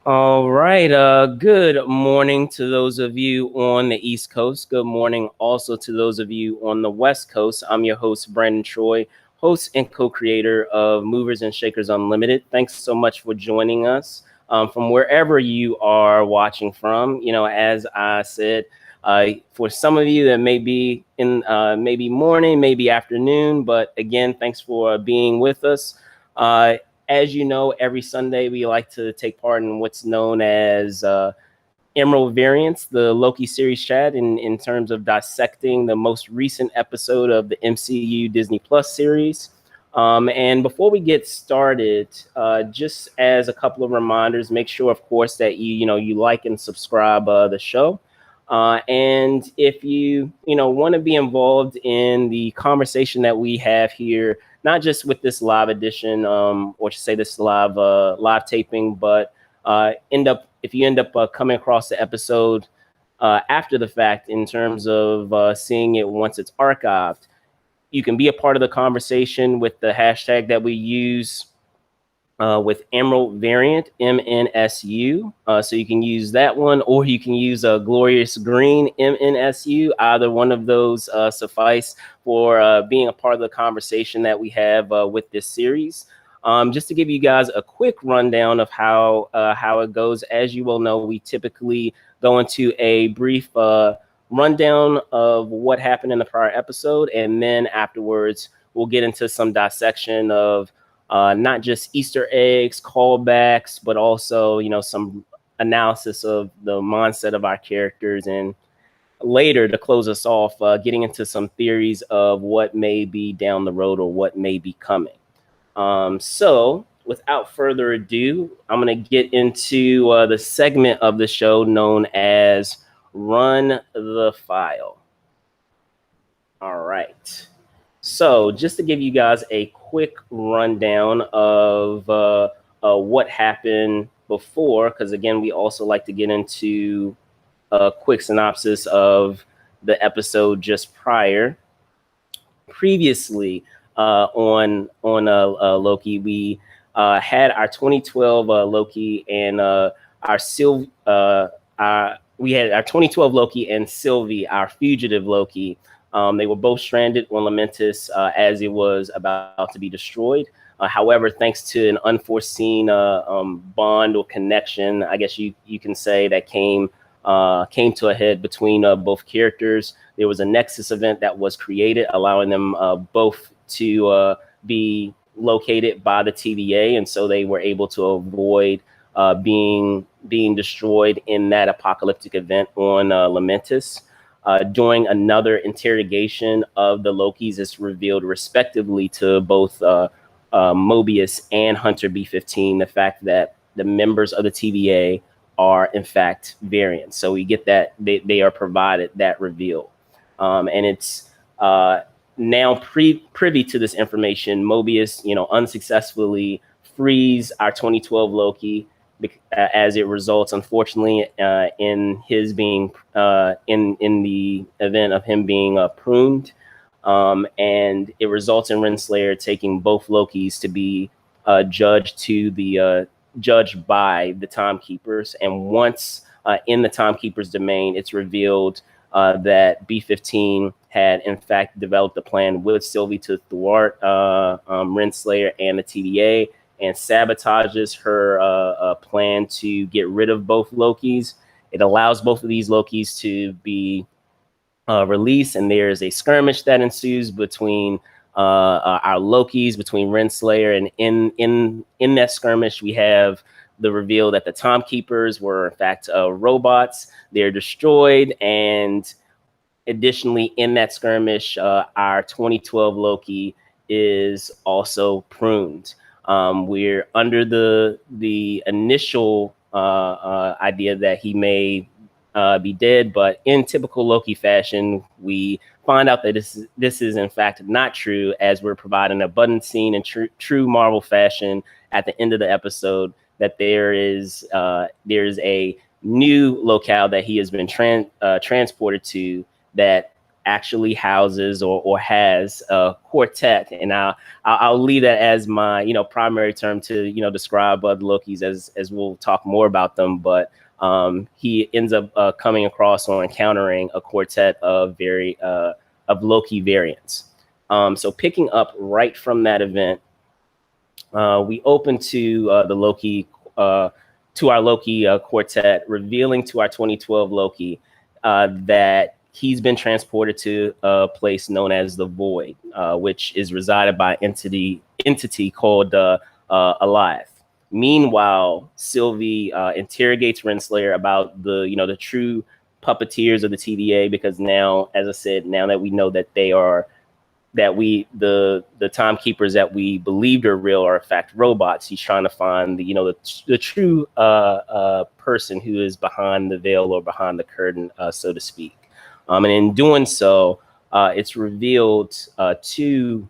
All right. Good morning to those of you on the East Coast. Good morning also to those of you on the West Coast. I'm your host, Brandon Troy, host and co-creator of Movers and Shakers Unlimited. Thanks so much for joining us from wherever you are watching from. You know, as I said, for some of you that may be in maybe morning, maybe afternoon, but again, thanks for being with us. As you know, every Sunday we like to take part in what's known as Emerald Variance, the Loki series chat, in terms of dissecting the most recent episode of the MCU Disney Plus series. And before we get started, just as a couple of reminders, make sure, of course, that you like and subscribe the show. And if you want to be involved in the conversation that we have here, not just with this live edition, or to say this live taping, but if you end up coming across the episode after the fact, in terms of seeing it once it's archived, you can be a part of the conversation with the hashtag that we use with Emerald Variant, MNSU. So you can use that one, or you can use a Glorious Green, MNSU. Either one of those suffice for being a part of the conversation that we have with this series. Just to give you guys a quick rundown of how it goes. As you will know, we typically go into a brief rundown of what happened in the prior episode, and then afterwards we'll get into some dissection of not just Easter eggs, callbacks, but also, some analysis of the mindset of our characters. And later, to close us off, getting into some theories of what may be down the road or what may be coming. So without further ado, I'm going to get into the segment of the show known as Run the File. All right. So just to give you guys a quick rundown of what happened before, because again, we also like to get into a quick synopsis of the episode just prior. Previously, on Loki, we had our 2012 Loki and we had our 2012 Loki and Sylvie, our fugitive Loki. They were both stranded on Lamentis as it was about to be destroyed. However, thanks to an unforeseen bond or connection, I guess you can say, that came to a head between both characters. There was a nexus event that was created, allowing them both to be located by the TVA, and so they were able to avoid being destroyed in that apocalyptic event on Lamentis. During another interrogation of the Lokis, it's revealed respectively to both Mobius and Hunter B-15 the fact that the members of the TVA are in fact variants. So we get that they are provided that reveal. And it's now privy to this information. Mobius, unsuccessfully frees our 2012 Loki, as it results, unfortunately, in his being in the event of him being pruned, and it results in Renslayer taking both Lokis to be judged by the Timekeepers. And once in the Timekeepers' domain, it's revealed that B-15 had in fact developed a plan with Sylvie to thwart Renslayer and the TVA, and sabotages her plan to get rid of both Lokis. It allows both of these Lokis to be released, and there's a skirmish that ensues between our Lokis, between Renslayer, and in that skirmish, we have the reveal that the Timekeepers were in fact robots. They're destroyed, and additionally, in that skirmish, our 2012 Loki is also pruned. We're under the initial idea that he may be dead, but in typical Loki fashion, we find out that this is in fact not true, as we're providing an abundant scene in true Marvel fashion at the end of the episode, that there's a new locale that he has been transported to, that actually houses or has a quartet, and I'll leave that as my primary term to describe the Lokis as we'll talk more about them. But he ends up coming across or encountering a quartet of Loki variants. So picking up right from that event, we open to the Loki to our Loki quartet, revealing to our 2012 Loki that he's been transported to a place known as the Void, which is resided by entity called Alive. Meanwhile, Sylvie interrogates Renslayer about the true puppeteers of the TVA, because now, as I said, now that we know that the timekeepers that we believed are real are in fact robots, he's trying to find the true person who is behind the veil or behind the curtain, so to speak. And in doing so, it's revealed to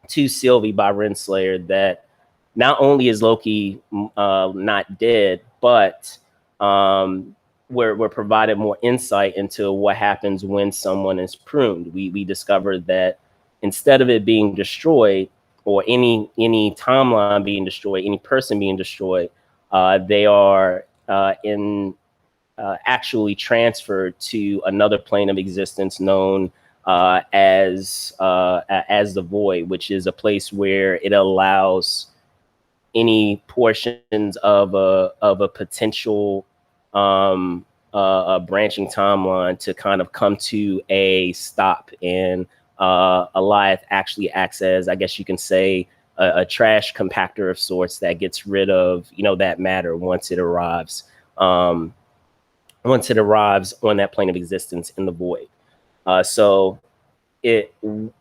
Sylvie by Renslayer that not only is Loki not dead, but we're provided more insight into what happens when someone is pruned. We discovered that instead of it being destroyed, or any timeline being destroyed, any person being destroyed, they are actually transferred to another plane of existence known as the Void, which is a place where it allows any portions of a potential branching timeline to kind of come to a stop. And Alioth actually acts as, I guess you can say, a trash compactor of sorts that gets rid of that matter once it arrives on that plane of existence in the Void. So in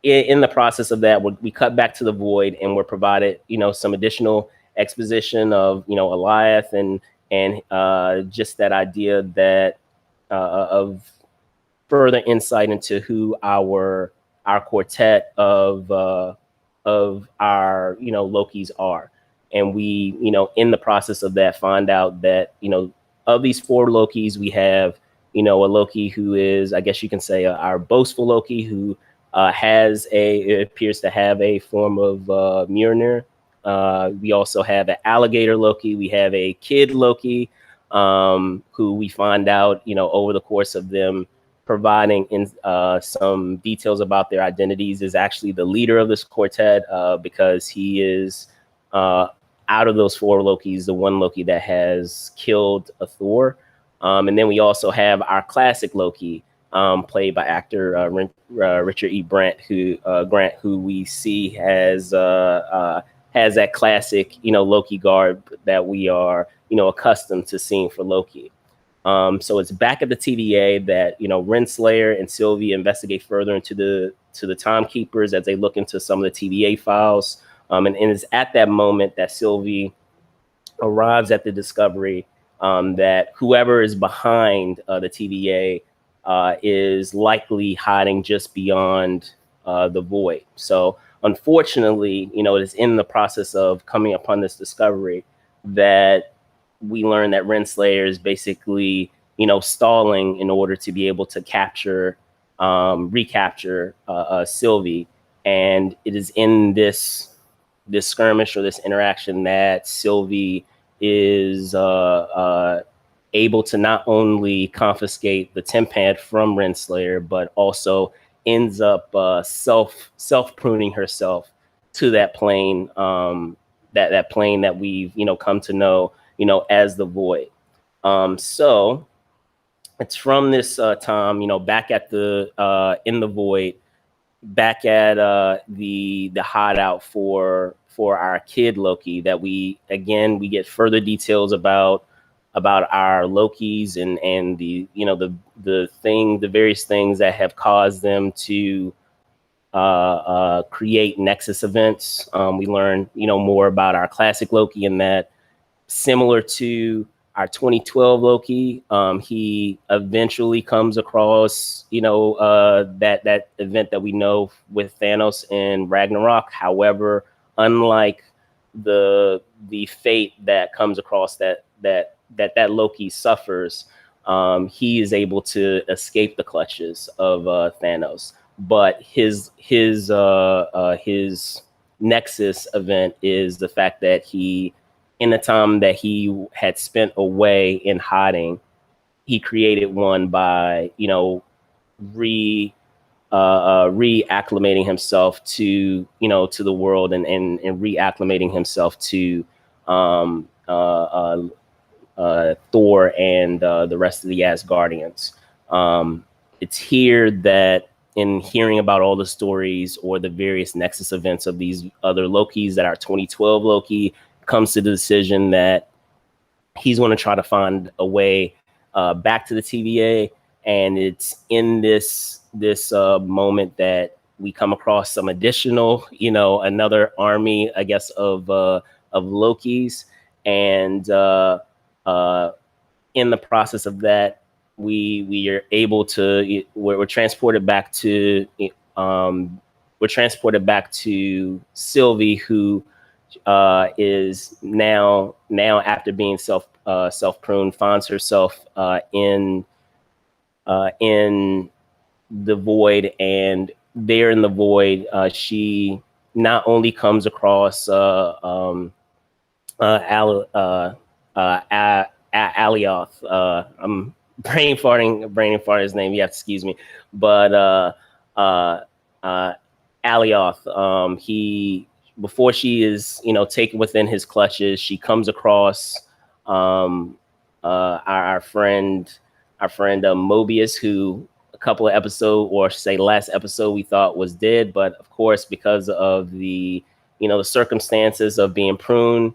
the process of that, we cut back to the Void, and we're provided some additional exposition of Alioth and just that idea that of further insight into who our quartet of our Lokis are. And we in the process of that find out that of these 4 Lokis, we have a Loki who is, I guess you can say, our boastful Loki, who it appears to have a form of Mjolnir. We also have an alligator Loki. We have a kid Loki, who we find out over the course of them providing some details about their identities, is actually the leader of this quartet, because he is out of those 4 Lokis, the one Loki that has killed a Thor. And then we also have our classic Loki, played by actor Richard E. Grant, who we see has that classic Loki garb that we are accustomed to seeing for Loki. So it's back at the TVA that Renslayer and Sylvie investigate further into the timekeepers as they look into some of the TVA files. And it's at that moment that Sylvie arrives at the discovery that whoever is behind the TVA is likely hiding just beyond the Void. So unfortunately, it is in the process of coming upon this discovery that we learn that Renslayer is basically, stalling in order to be able to recapture Sylvie. And it is in this skirmish or this interaction that Sylvie is able to not only confiscate the Tempad from Renslayer, but also ends up self pruning herself to that plane, that plane that we've come to know as the Void. So it's from this time, back at the in the Void, back at the hideout for our kid Loki, that we get further details about our Lokis and the various things that have caused them to create Nexus events. We learn more about our classic Loki, in that, similar to our 2012 Loki, he eventually comes across that event that we know with Thanos and Ragnarok. However, unlike the fate that comes across that Loki suffers, he is able to escape the clutches of Thanos. But his Nexus event is the fact that he, in the time that he had spent away in hiding, he created one by, you know, reacclimating himself to, you know, to the world, and reacclimating himself to um, Thor and the rest of the Asgardians. It's here that, in hearing about all the stories or the various Nexus events of these other Lokis, that our 2012 Loki comes to the decision that he's going to try to find a way back to the TVA. And it's in this moment that we come across some additional, you know, another army, I guess, of Lokis. And uh, in the process of that, we are able to, we're transported back to um, we're transported back to Sylvie, who is now after being self pruned, finds herself in the void. And there in the void, she not only comes across Alioth. I'm brain farting his name. You have to excuse me, but uh, uh, Alioth. He, before she is, you know, taken within his clutches, she comes across our friend, Mobius, who a couple of episodes, or say last episode, we thought was dead, but of course, because of the, you know, the circumstances of being pruned,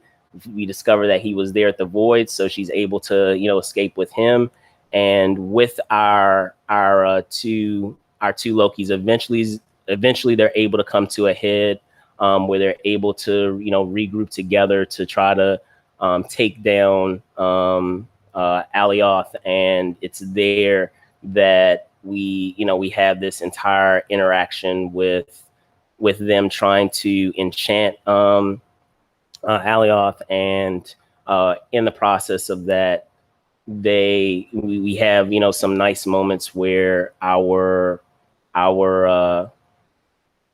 we discover that he was there at the void. So she's able to, you know, escape with him. And with our two Lokis, eventually they're able to come to a head, where they're able to, you know, regroup together to try to take down Alioth. And it's there that we, you know, we have this entire interaction with them trying to enchant Alioth. And in the process of that, we have, you know, some nice moments where our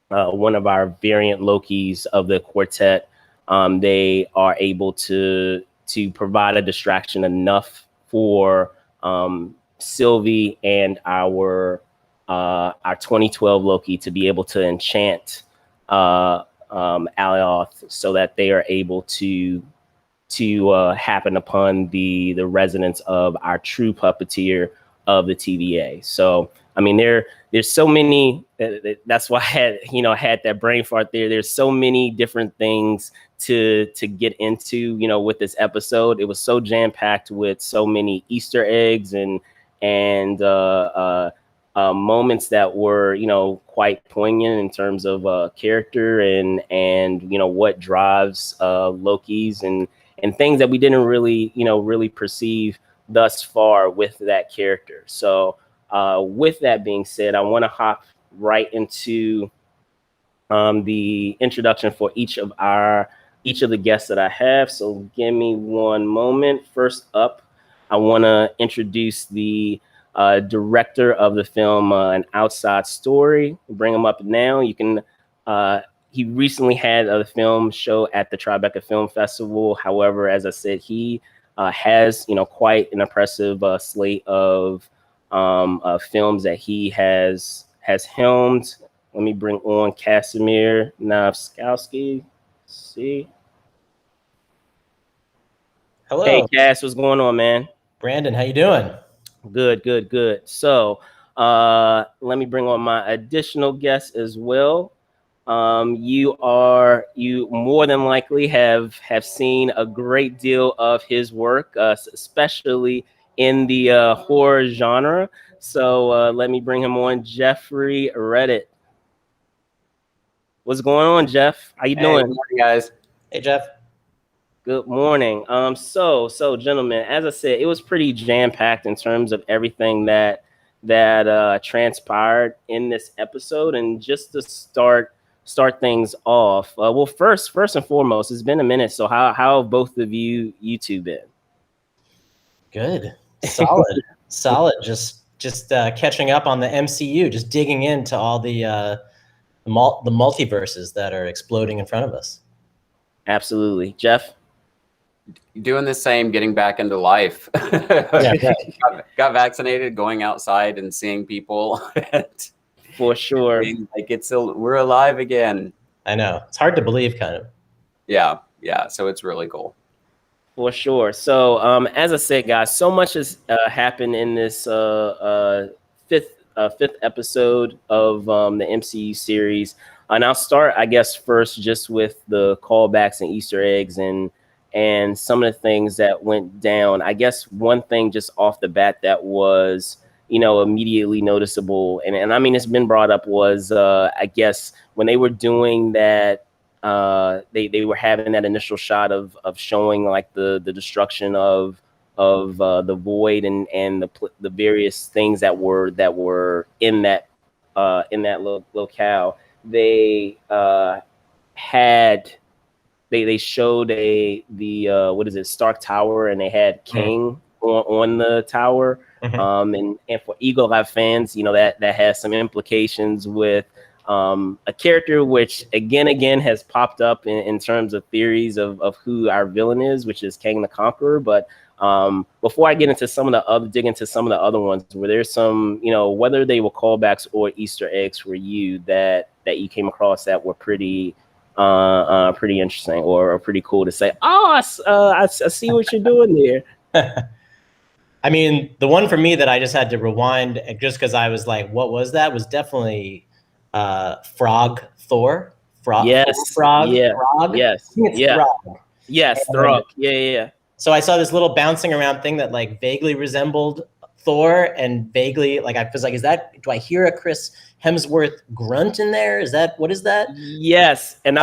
one of our variant Lokis of the quartet, they are able to provide a distraction enough for Sylvie and our 2012 Loki to be able to enchant Alioth, so that they are able to happen upon the residence of our true puppeteer of the TVA. So, I mean, there's so many. That's why I had that brain fart there. There's so many different things to get into, you know, with this episode. It was so jam packed with so many Easter eggs and moments that were, you know, quite poignant in terms of character and you know, what drives Loki's and things that we didn't really, you know, really perceive thus far with that character. So with that being said, I want to hop right into the introduction for each of the guests that I have. So give me one moment. First up, I want to introduce the director of the film, An Outside Story. Bring him up now. You can. He recently had a film show at the Tribeca Film Festival. However, as I said, he has, you know, quite an impressive slate of films that he has helmed. Let me bring on Casimir Nozkowski. See. Hello. Hey, Cass, what's going on, man? Brandon, how you doing? Good. So let me bring on my additional guests as well. You more than likely have seen a great deal of his work, especially in the horror genre. So let me bring him on, Jeffrey Reddick. What's going on, Jeff? How you doing? Good morning, guys. Hey, Jeff. Good morning. So gentlemen, as I said, it was pretty jam packed in terms of everything that transpired in this episode. And just to start things off, well, first and foremost, it's been a minute. So how have both of you two been? Good. Solid. Solid. Just catching up on the MCU, just digging into all the multiverses that are exploding in front of us. Absolutely. Jeff? Doing the same, getting back into life. Yeah, right. got vaccinated, going outside and seeing people. For sure. Like we're alive again. I know. It's hard to believe, kind of. Yeah. So it's really cool. For sure. So, as I said, guys, so much has happened in this fifth episode of the MCU series, and I'll start, I guess, first just with the callbacks and Easter eggs and some of the things that went down. I guess one thing just off the bat that was, immediately noticeable, and I mean it's been brought up, was I guess when they were doing that. They were having that initial shot of showing like the destruction of the void and the various things that were in that locale. They showed the what is it, Stark Tower, and they had King on the tower. And for Eagle Eye fans, that has some implications with a character which again has popped up in terms of theories of who our villain is, which is Kang the Conqueror. But before I get into dig into some of the other ones, were there some, whether they were callbacks or Easter eggs for you that you came across that were pretty interesting or pretty cool to say, I see what you're doing there? I mean, the one for me that I just had to rewind just because I was like, what was that? Was definitely Frog Thor. Yes. Frog. Yeah. Frog. Yes. Yeah. Throg. Yes. Throg. Yeah. So I saw this little bouncing around thing that like vaguely resembled Thor and vaguely like I was like, do I hear a Chris Hemsworth grunt in there? What is that? Yes. And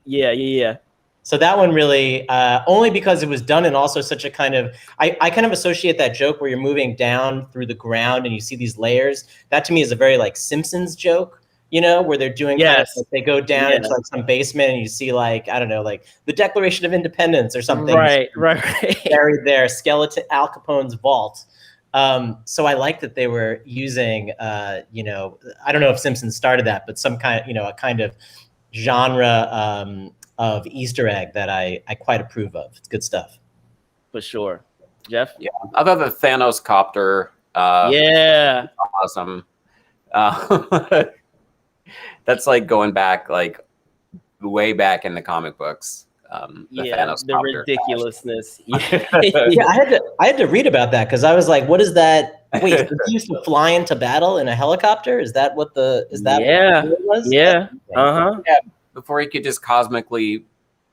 yeah. So that one really, only because it was done in also such a kind of, I kind of associate that joke where you're moving down through the ground and you see these layers. That to me is a very like Simpsons joke, where they're doing kind of like they go down into like some basement and you see like, I don't know, like the Declaration of Independence or something. Right. Buried there, skeleton, Al Capone's vault. So I like that they were using, I don't know if Simpsons started that, but some kind of, a kind of genre of Easter egg that I quite approve of. It's good stuff. For sure. Jeff? Yeah. I thought the Thanos copter awesome. That's like going back like way back in the comic books. The ridiculousness. I had to read about that because I was like, what is that? Wait, did he used to fly into battle in a helicopter? Is that what what it was? Yeah. Yeah. Before he could just cosmically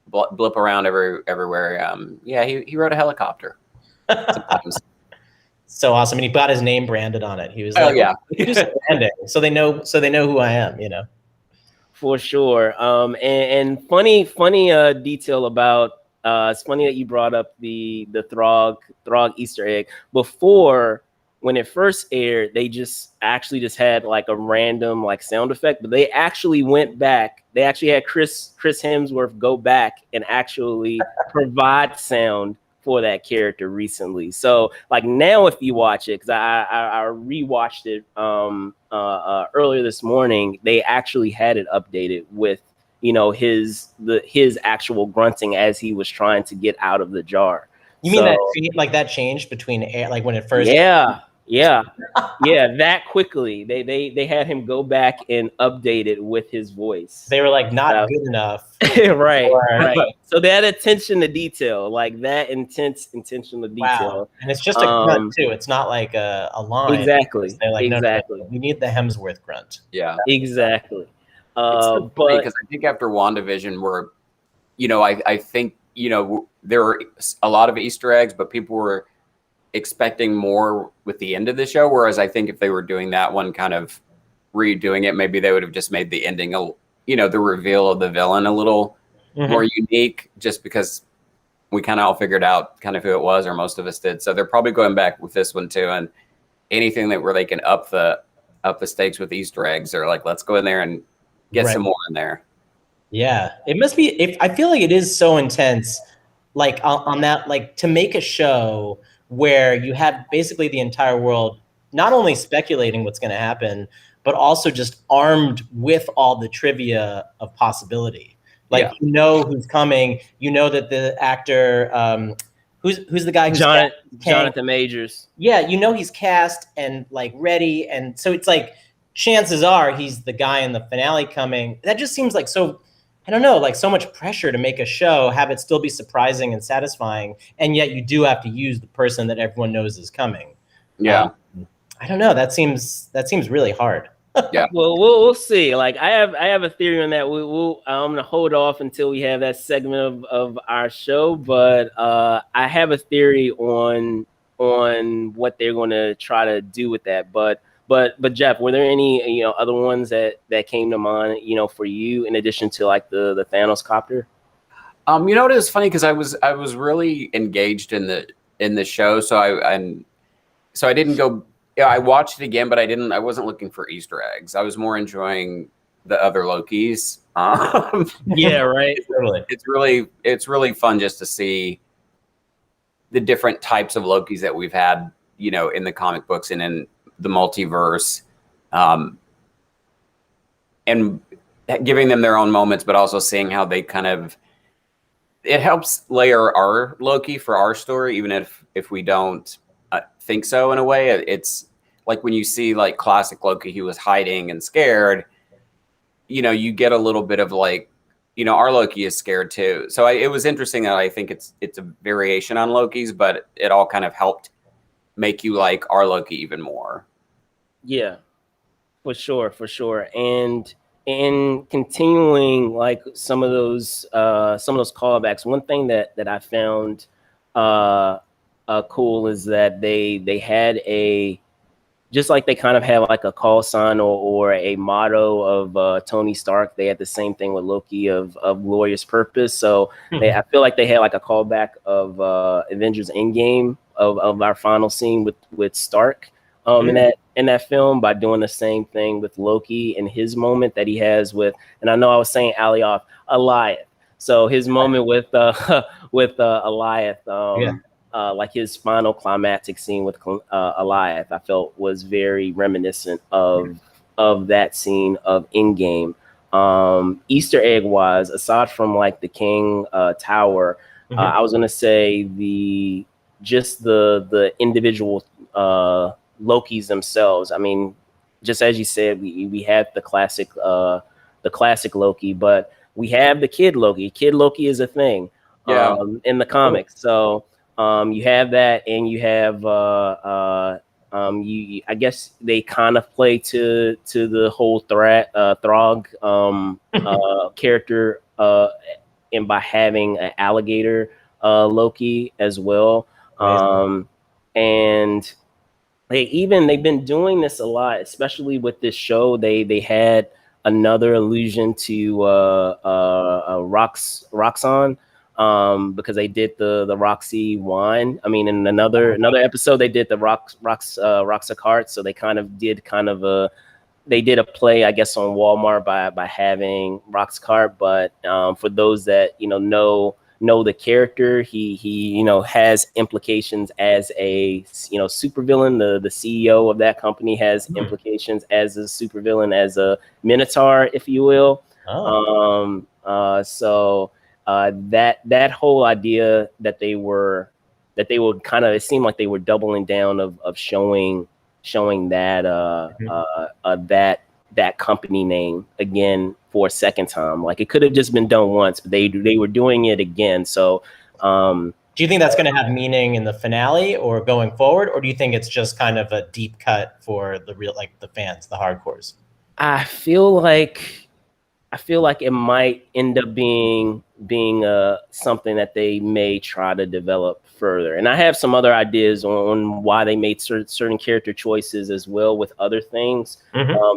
blip around everywhere. He rode a helicopter. So awesome. And he got his name branded on it. He was just branding. So they know who I am, For sure. And funny detail about it's funny that you brought up the Throg Easter egg. Before, when it first aired, they just had like a random like sound effect, but they actually went back. They actually had Chris Hemsworth go back and actually provide sound for that character recently. So like now, if you watch it, because I rewatched it earlier this morning, they actually had it updated with his actual grunting as he was trying to get out of the jar. You mean that changed between like when it first? Yeah, that quickly. They had him go back and update it with his voice. They were like, not good enough. right. So that attention to detail, like that intense attention to detail. Wow. And it's just a grunt too. It's not like a line. Exactly. They're like, exactly. No, we need the Hemsworth grunt. Yeah. Exactly. But because I think after WandaVision, I think there were a lot of Easter eggs, but people were expecting more with the end of the show. Whereas I think if they were doing that one, kind of redoing it, maybe they would have just made the ending, the reveal of the villain a little more unique, just because we kind of all figured out kind of who it was, or most of us did. So they're probably going back with this one too. And anything where they can up the stakes with Easter eggs, or like, let's go in there and get some more in there. Yeah. It must be, I feel like it is so intense, like on that, like to make a show where you have basically the entire world not only speculating what's going to happen, but also just armed with all the trivia of possibility. Like, you know who's coming. You know that the actor, who's the guy who's Jonathan Majors. Yeah, you know he's cast and like ready, and so it's like chances are he's the guy in the finale coming. That just seems like so. I don't know, like so much pressure to make a show, have it still be surprising and satisfying, and yet you do have to use the person that everyone knows is coming. Yeah. I don't know. That seems really hard. Yeah. Well, we'll see. Like I have a theory on that. I'm gonna hold off until we have that segment of our show, but I have a theory on what they're gonna try to do with that. But Jeff, were there any other ones that came to mind for you in addition to like the Thanos copter? You know, it is funny because I was really engaged in the show, so I didn't go. Yeah, I watched it again, but I wasn't looking for Easter eggs. I was more enjoying the other Lokis. Yeah, right. It's really fun just to see the different types of Lokis that we've had, in the comic books and in the multiverse, and giving them their own moments, but also seeing how they it helps layer our Loki for our story, even if we don't think so in a way. It's like when you see like classic Loki, he was hiding and scared, you get a little bit of like, our Loki is scared too. So it was interesting that I think it's a variation on Loki's, but it all kind of helped make you like our Loki even more. Yeah, for sure. And continuing like some of those callbacks, one thing that I found cool is that they had just like they kind of have like a call sign or a motto of Tony Stark. They had the same thing with Loki of glorious purpose. So I feel like they had like a callback of Avengers Endgame of our final scene with Stark in that film by doing the same thing with Loki and his moment that he has with, and I know I was saying Alioth, Alioth. So his moment with Alioth, like his final climactic scene with Alioth, I felt was very reminiscent of that scene of Endgame. Easter egg wise, aside from like the King Tower, I was gonna say the individual Lokis themselves. I mean, just as you said, we had the classic Loki, but we have the kid Loki. Kid Loki is a thing in the comics. So you have that, and you have I guess they kind of play to the whole Throg character, and by having an alligator Loki as well. And they've been doing this a lot, especially with this show. They had another allusion to Roxxon, because they did the Roxy wine. I mean, in another episode, they did the Roxacart. So they did a play, I guess, on Walmart by having Roxacart. But for those that know the character, he has implications as a supervillain. The CEO of that company has implications as a supervillain, as a Minotaur, if you will. So that whole idea that they were kind of, it seemed like they were doubling down of showing that that company name again for a second time. Like, it could have just been done once, but they were doing it again. So do you think that's going to have meaning in the finale or going forward, or do you think it's just kind of a deep cut for the real, like, the fans, the hardcores? I feel like it might end up being something that they may try to develop further. And I have some other ideas on why they made certain character choices as well with other things,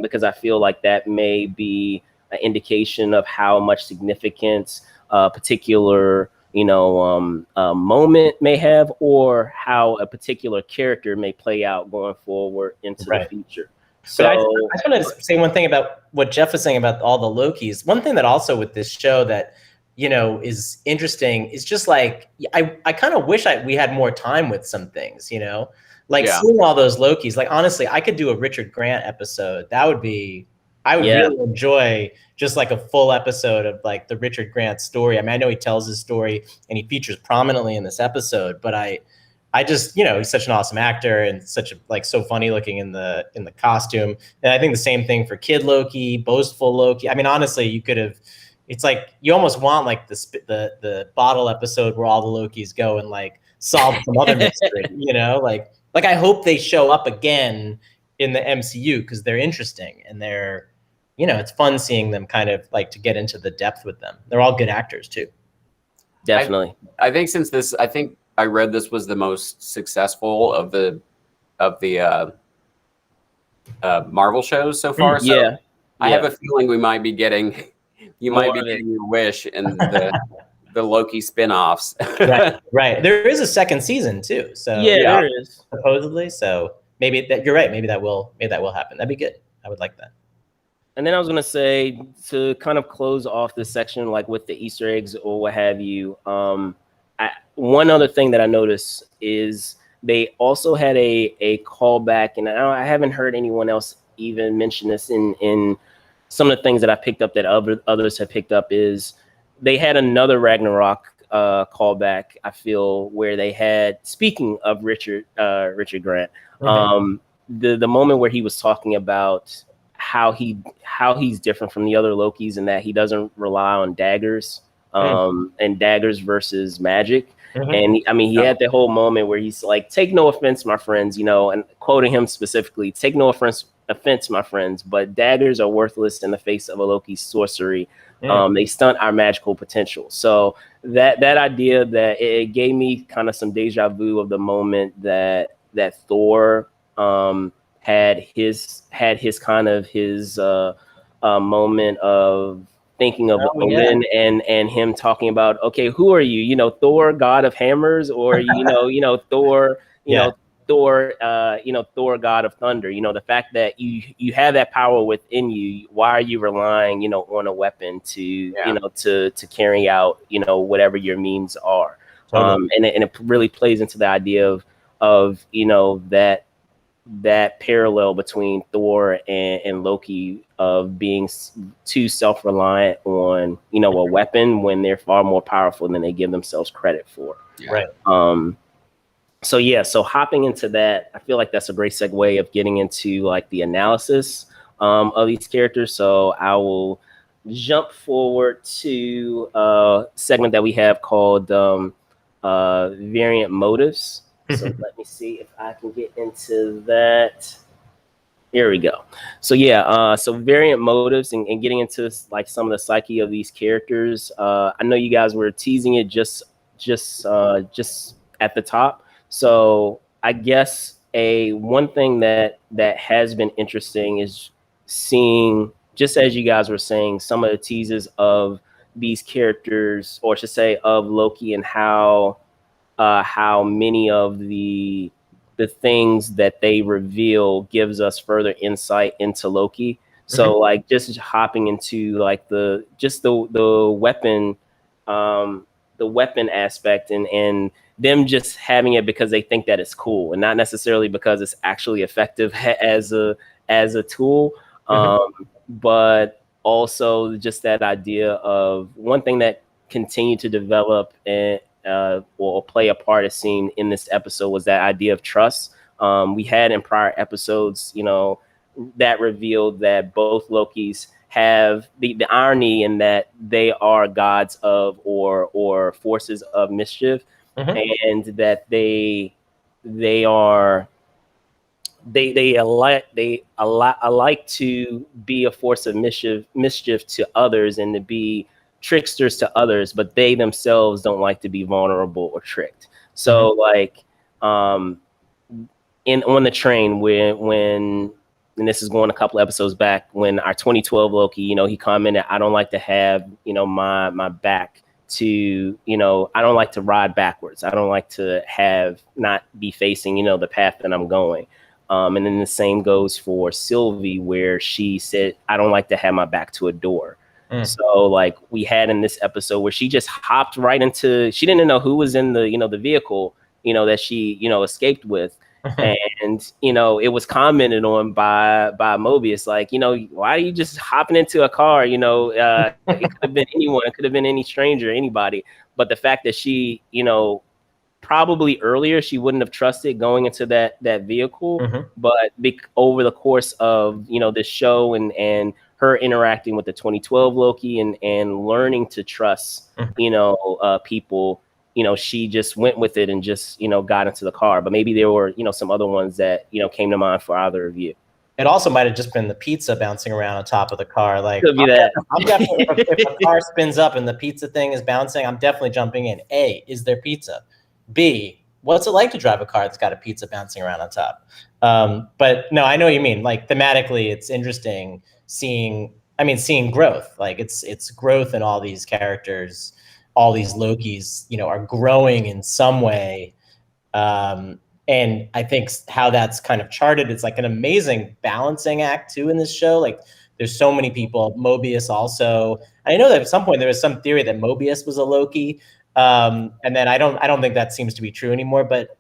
because I feel like that may be an indication of how much significance a particular moment may have, or how a particular character may play out going forward into the future. So I just want to say one thing about what Jeff was saying about all the Lokis. One thing that also with this show that you know, is interesting is just like, I kind of wish we had more time with some things, you know, like seeing all those Lokis. Like, honestly, I could do a Richard Grant episode. That would be, I would really enjoy just like a full episode of like the Richard Grant story. I mean, I know he tells his story and he features prominently in this episode, but I just, you know, he's such an awesome actor and such a, like, so funny looking in the costume. And I think the same thing for Kid Loki, boastful Loki. I mean, honestly, you could have, it's like you almost want like the bottle episode where all the Lokis go and like solve some other mystery, you know, like I hope they show up again in the MCU because they're interesting and they're, you know, it's fun seeing them kind of like to get into the depth with them. They're all good actors too. Definitely. I think since this, I think I read this was the most successful of the Marvel shows so far. So Yeah. I have a feeling we might be getting, you might be getting your wish in the Loki spinoffs. Right. There is a second season too. So there is supposedly. So maybe that, you're right. Maybe that will happen. That'd be good. I would like that. And then I was going to say, to kind of close off this section, like with the Easter eggs or what have you, one other thing that I noticed is they also had a callback, and I haven't heard anyone else even mention this in some of the things that I picked up that others have picked up, is they had another Ragnarok callback, I feel, where they had, speaking of Richard Grant, the moment where he was talking about how he's different from the other Lokis and that he doesn't rely on daggers and daggers versus magic. And he had the whole moment where he's like, take no offense, my friends, you know, and quoting him specifically, take no offense, my friends, but daggers are worthless in the face of a Loki's sorcery. They stunt our magical potential. So that idea, that it gave me kind of some deja vu of the moment that Thor had his kind of his moment of thinking of Odin and him talking about, okay, who are you? You know, Thor, god of hammers, or Thor, Thor, Thor, god of thunder. You know, the fact that you have that power within you. Why are you relying, on a weapon to to carry out, whatever your means are? And it really plays into the idea of that parallel between Thor and Loki of being too self-reliant on, a weapon when they're far more powerful than they give themselves credit for. Right. So hopping into that, I feel like that's a great segue of getting into like the analysis of these characters. So I will jump forward to a segment that we have called Variant Motives. So let me see if I can get into that. Here we go. So so variant motives and getting into like some of the psyche of these characters. I know you guys were teasing it just at the top. So I guess one thing that has been interesting is seeing, just as you guys were saying, some of the teases of these characters, or I should say of Loki, and how many of the things that they reveal gives us further insight into Loki. So like just hopping into like the weapon aspect and them just having it because they think that it's cool and not necessarily because it's actually effective as a tool. But also just that idea of one thing that continued to develop and or play a part, it seemed, in this episode was that idea of trust. We had in prior episodes, that revealed that both Lokis have the irony in that they are gods of or forces of mischief, and that they alike to be a force of mischief to others and to be tricksters to others, but they themselves don't like to be vulnerable or tricked. So like on the train when and this is going a couple episodes back, when our 2012 Loki, he commented, I don't like to have, my back to, I don't like to ride backwards. I don't like to not be facing, the path that I'm going. And then the same goes for Sylvie, where she said, I don't like to have my back to a door. So like we had in this episode where she just hopped right into, she didn't know who was in the, the vehicle, that she, escaped with. And, it was commented on by Mobius, like, why are you just hopping into a car? It could have been anyone, it could have been any stranger, anybody. But the fact that she, probably earlier she wouldn't have trusted going into that vehicle, but over the course of this show and her interacting with the 2012 Loki and learning to trust people, she just went with it and just got into the car. But maybe there were some other ones that came to mind for either of you. It also might have just been the pizza bouncing around on top of the car. Like, could be that. I'm definitely, if a car spins up and the pizza thing is bouncing, I'm definitely jumping in. A, is there pizza? B, what's it like to drive a car that's got a pizza bouncing around on top? But no, I know what you mean. Like thematically, it's interesting seeing growth. Like it's growth in all these characters, all these Lokis, are growing in some way. And I think how that's kind of charted, it's like an amazing balancing act too in this show. Like there's so many people. Mobius also. I know that at some point there was some theory that Mobius was a Loki. And then I don't think that seems to be true anymore, but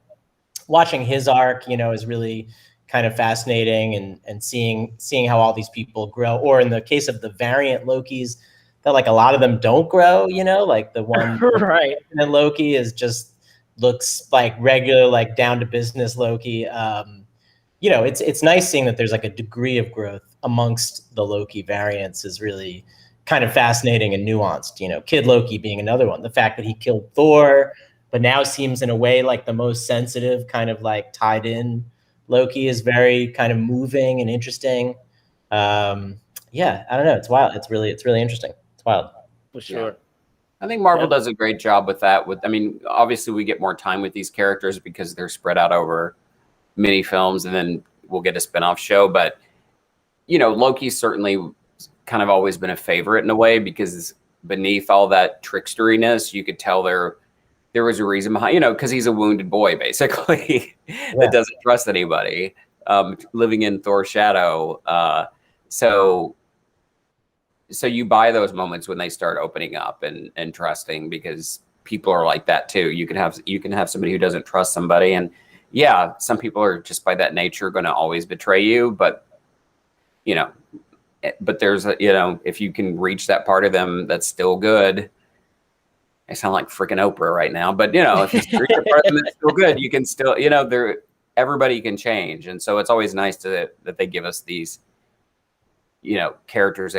watching his arc, is really kind of fascinating and seeing how all these people grow, or in the case of the variant Lokis, that like a lot of them don't grow, like the one right. And Loki looks like regular, like down to business Loki. It's nice seeing that there's like a degree of growth amongst the Loki variants is really kind of fascinating and nuanced. Kid Loki being another one. The fact that he killed Thor, but now seems in a way like the most sensitive, kind of like tied in Loki is very kind of moving and interesting. I don't know. It's wild. It's really interesting. It's wild. For sure. Yeah. I think Marvel does a great job with that. Obviously we get more time with these characters because they're spread out over many films, and then we'll get a spinoff show. But, Loki's certainly kind of always been a favorite in a way, because beneath all that tricksteriness, you could tell there was a reason behind, because he's a wounded boy, basically, that doesn't trust anybody, living in Thor's shadow. So you buy those moments when they start opening up and trusting, because people are like that too. You can have somebody who doesn't trust somebody, and some people are just by that nature going to always betray you. But there's if you can reach that part of them that's still good. I sound like freaking Oprah right now, but if you reach a part of them that's still good, you can still everybody can change, and so it's always nice that they give us these characters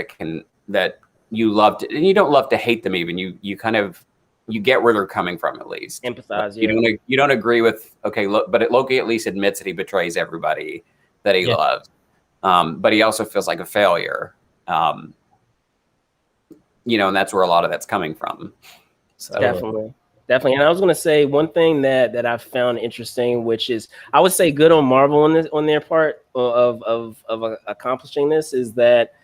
that you love to, and you don't love to hate them even. You kind of, you get where they're coming from, at least. Empathize. You don't agree with, but Loki at least admits that he betrays everybody that he loves. But he also feels like a failure. And that's where a lot of that's coming from. So. Definitely. And I was going to say one thing that I found interesting, which is, I would say good on Marvel on their part of accomplishing this, is that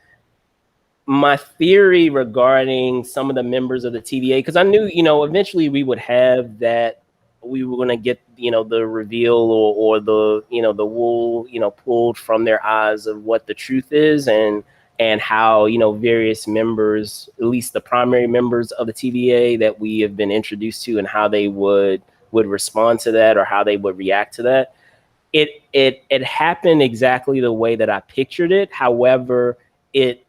my theory regarding some of the members of the TVA, because I knew, eventually we would have that, we were going to get, the reveal or the, the wool, pulled from their eyes of what the truth is, and how, various members, at least the primary members of the TVA that we have been introduced to, and how they would respond to that, or how they would react to that. It happened exactly the way that I pictured it. However, it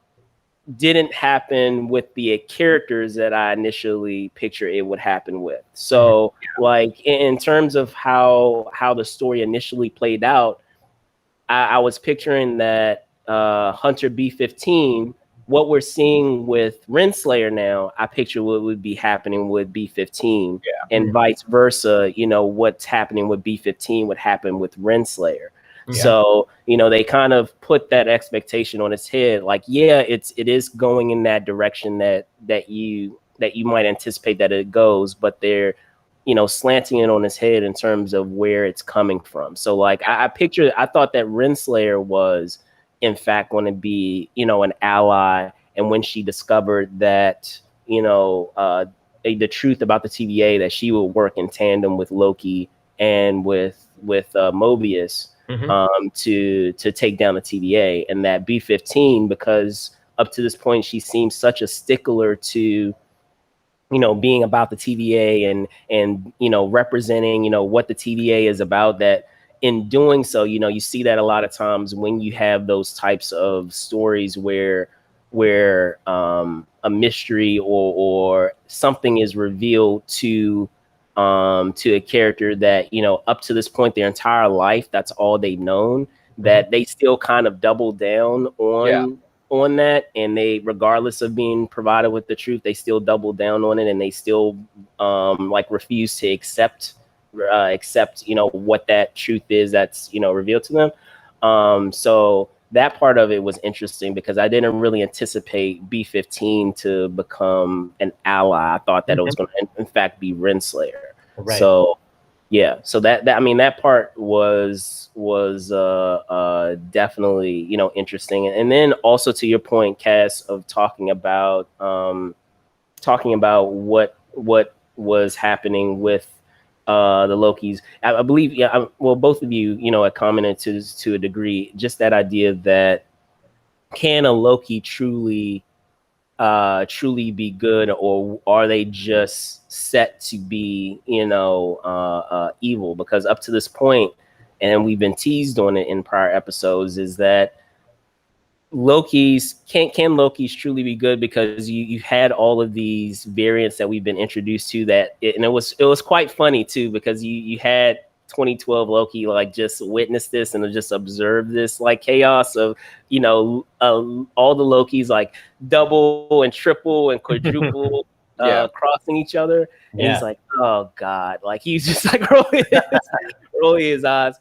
didn't happen with the characters that I initially pictured it would happen with. So like in terms of how the story initially played out, I was picturing that Hunter B-15, what we're seeing with Renslayer now, I picture what would be happening with B-15, and vice versa. What's happening with B-15 would happen with Renslayer. So, they kind of put that expectation on its head. Like, it is going in that direction that you might anticipate that it goes, but they're, slanting it on its head in terms of where it's coming from. So like I thought that Renslayer was in fact going to be, an ally. And when she discovered that, the truth about the TVA, that she would work in tandem with Loki and with Mobius, to take down the TVA, and that B-15, because up to this point, she seems such a stickler to, being about the TVA and representing, what the TVA is about, that in doing so, you see that a lot of times when you have those types of stories where a mystery or something is revealed to a character that, up to this point, their entire life, that's all they've known, that they still kind of double down on that, and they, regardless of being provided with the truth, they still double down on it, and they still refuse to accept what that truth is that's revealed to them. So that part of it was interesting because I didn't really anticipate B-15 to become an ally. I thought that it was going to in fact be Renslayer. Right. So yeah, so that I mean, that part was definitely interesting, and then also to your point, Cass, of talking about what was happening with the Lokis. I believe, well, both of you had commented to a degree, just that idea that can a Loki truly be good, or are they just set to be evil? Because up to this point, and we've been teased on it in prior episodes, is that can Loki's truly be good, because you had all of these variants that we've been introduced to, and it was quite funny too, because you had 2012 Loki just witness this and just observe this chaos of all the Lokis double and triple and quadruple crossing each other, and he's like, oh god, he's just rolling his eyes.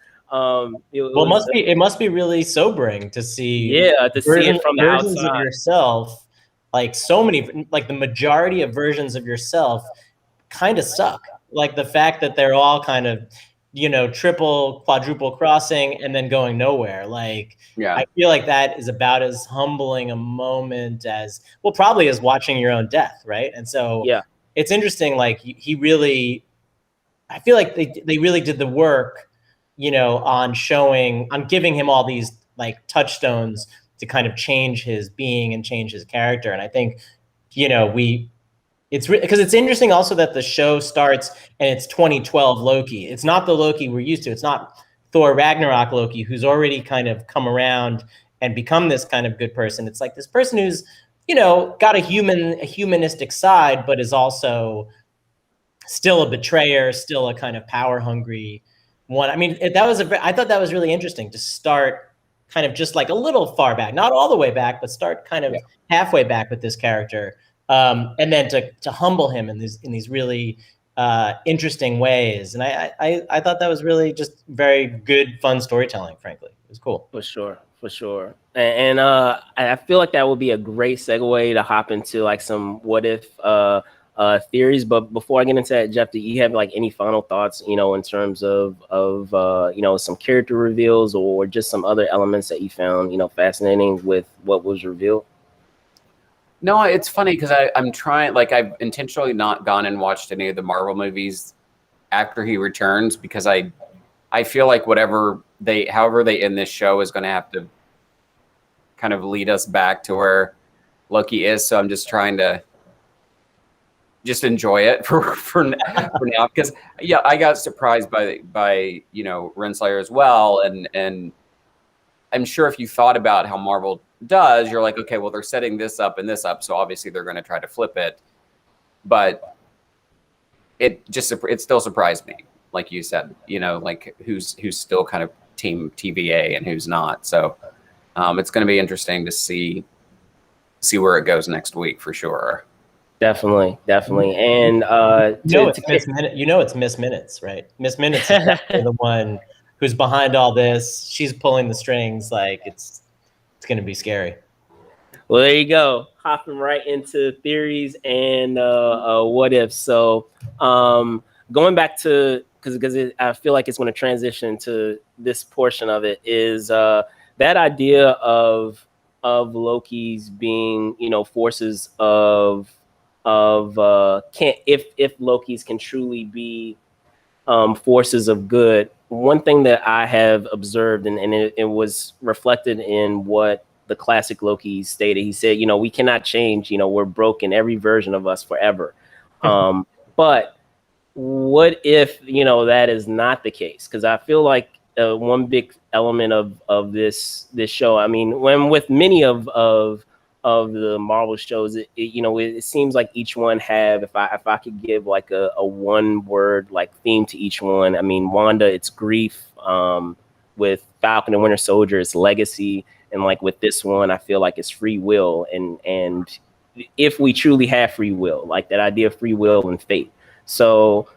It must be really sobering to see. See it from the versions outside of yourself, so many, the majority of versions of yourself kind of suck. The fact that they're all kind of, triple, quadruple crossing and then going nowhere. I feel like that is about as humbling a moment as, well, probably as watching your own death, right? And so it's interesting. He really, I feel like they really did the work, on giving him all these touchstones to kind of change his being and change his character. And I think, because it's interesting also that the show starts and it's 2012 Loki. It's not the Loki we're used to. It's not Thor Ragnarok Loki, who's already kind of come around and become this kind of good person. It's this person who's, got a humanistic side, but is also still a betrayer, still a kind of power hungry one. I mean, I thought that was really interesting to start kind of just a little far back, not all the way back, but start kind of halfway back with this character. And then to humble him in these really interesting ways. And I thought that was really just very good, fun storytelling, frankly. It was cool. For sure. And I feel like that would be a great segue to hop into some what if theories. But before I get into that, Jeff, do you have any final thoughts, in terms of some character reveals or just some other elements that you found, fascinating with what was revealed? No, it's funny because I'm trying, I've intentionally not gone and watched any of the Marvel movies after he returns, because I feel like however they end this show is going to have to kind of lead us back to where Loki is. So I'm just trying to just enjoy it for now, because I got surprised by Renslayer as well, and I'm sure if you thought about how Marvel does, you're okay, well, they're setting this up and this up, so obviously they're going to try to flip it. But it still surprised me, like you said, who's still kind of team TVA and who's not. So it's going to be interesting to see where it goes next week for sure. Definitely. And it's Miss Minutes, right? Miss Minutes is the one who's behind all this. She's pulling the strings. It's going to be scary. Well, there you go. Hopping right into theories and what if. So going back to, because I feel like it's going to transition to this portion of it, is that idea of Loki's being, forces of if Loki's can truly be forces of good. One thing that I have observed, and it was reflected in what the classic Loki stated. He said, we cannot change. We're broken, every version of us forever. But what if that is not the case? Because I feel like one big element of this show, I mean, when with many of the Marvel shows, it seems like each one have, if I could give like a one word like theme to each one, I mean, Wanda, it's grief. With Falcon and Winter Soldier, it's legacy, and like with this one, I feel like it's free will, and if we truly have free will, like that idea of free will and fate. So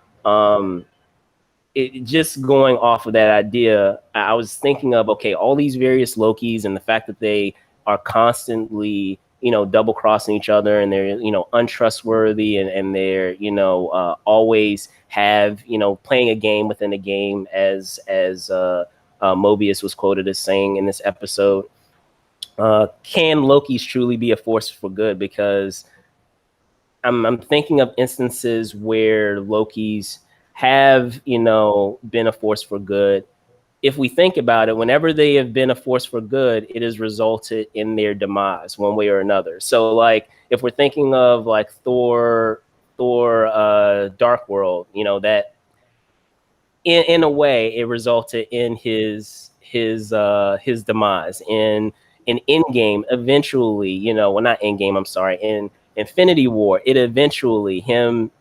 it just going off of that idea, I was thinking of, okay, all these various Lokis and the fact that they are constantly, double crossing each other, and they're, untrustworthy, and they're, always have, playing a game within a game, as Mobius was quoted as saying in this episode. Can Lokis truly be a force for good? Because I'm thinking of instances where Lokis have, been a force for good. If we think about it, whenever they have been a force for good, it has resulted in their demise one way or another. So like, if we're thinking of like Thor, Dark World, that in a way it resulted in his demise. In Endgame, eventually, well, not Endgame, I'm sorry, in Infinity War, it eventually him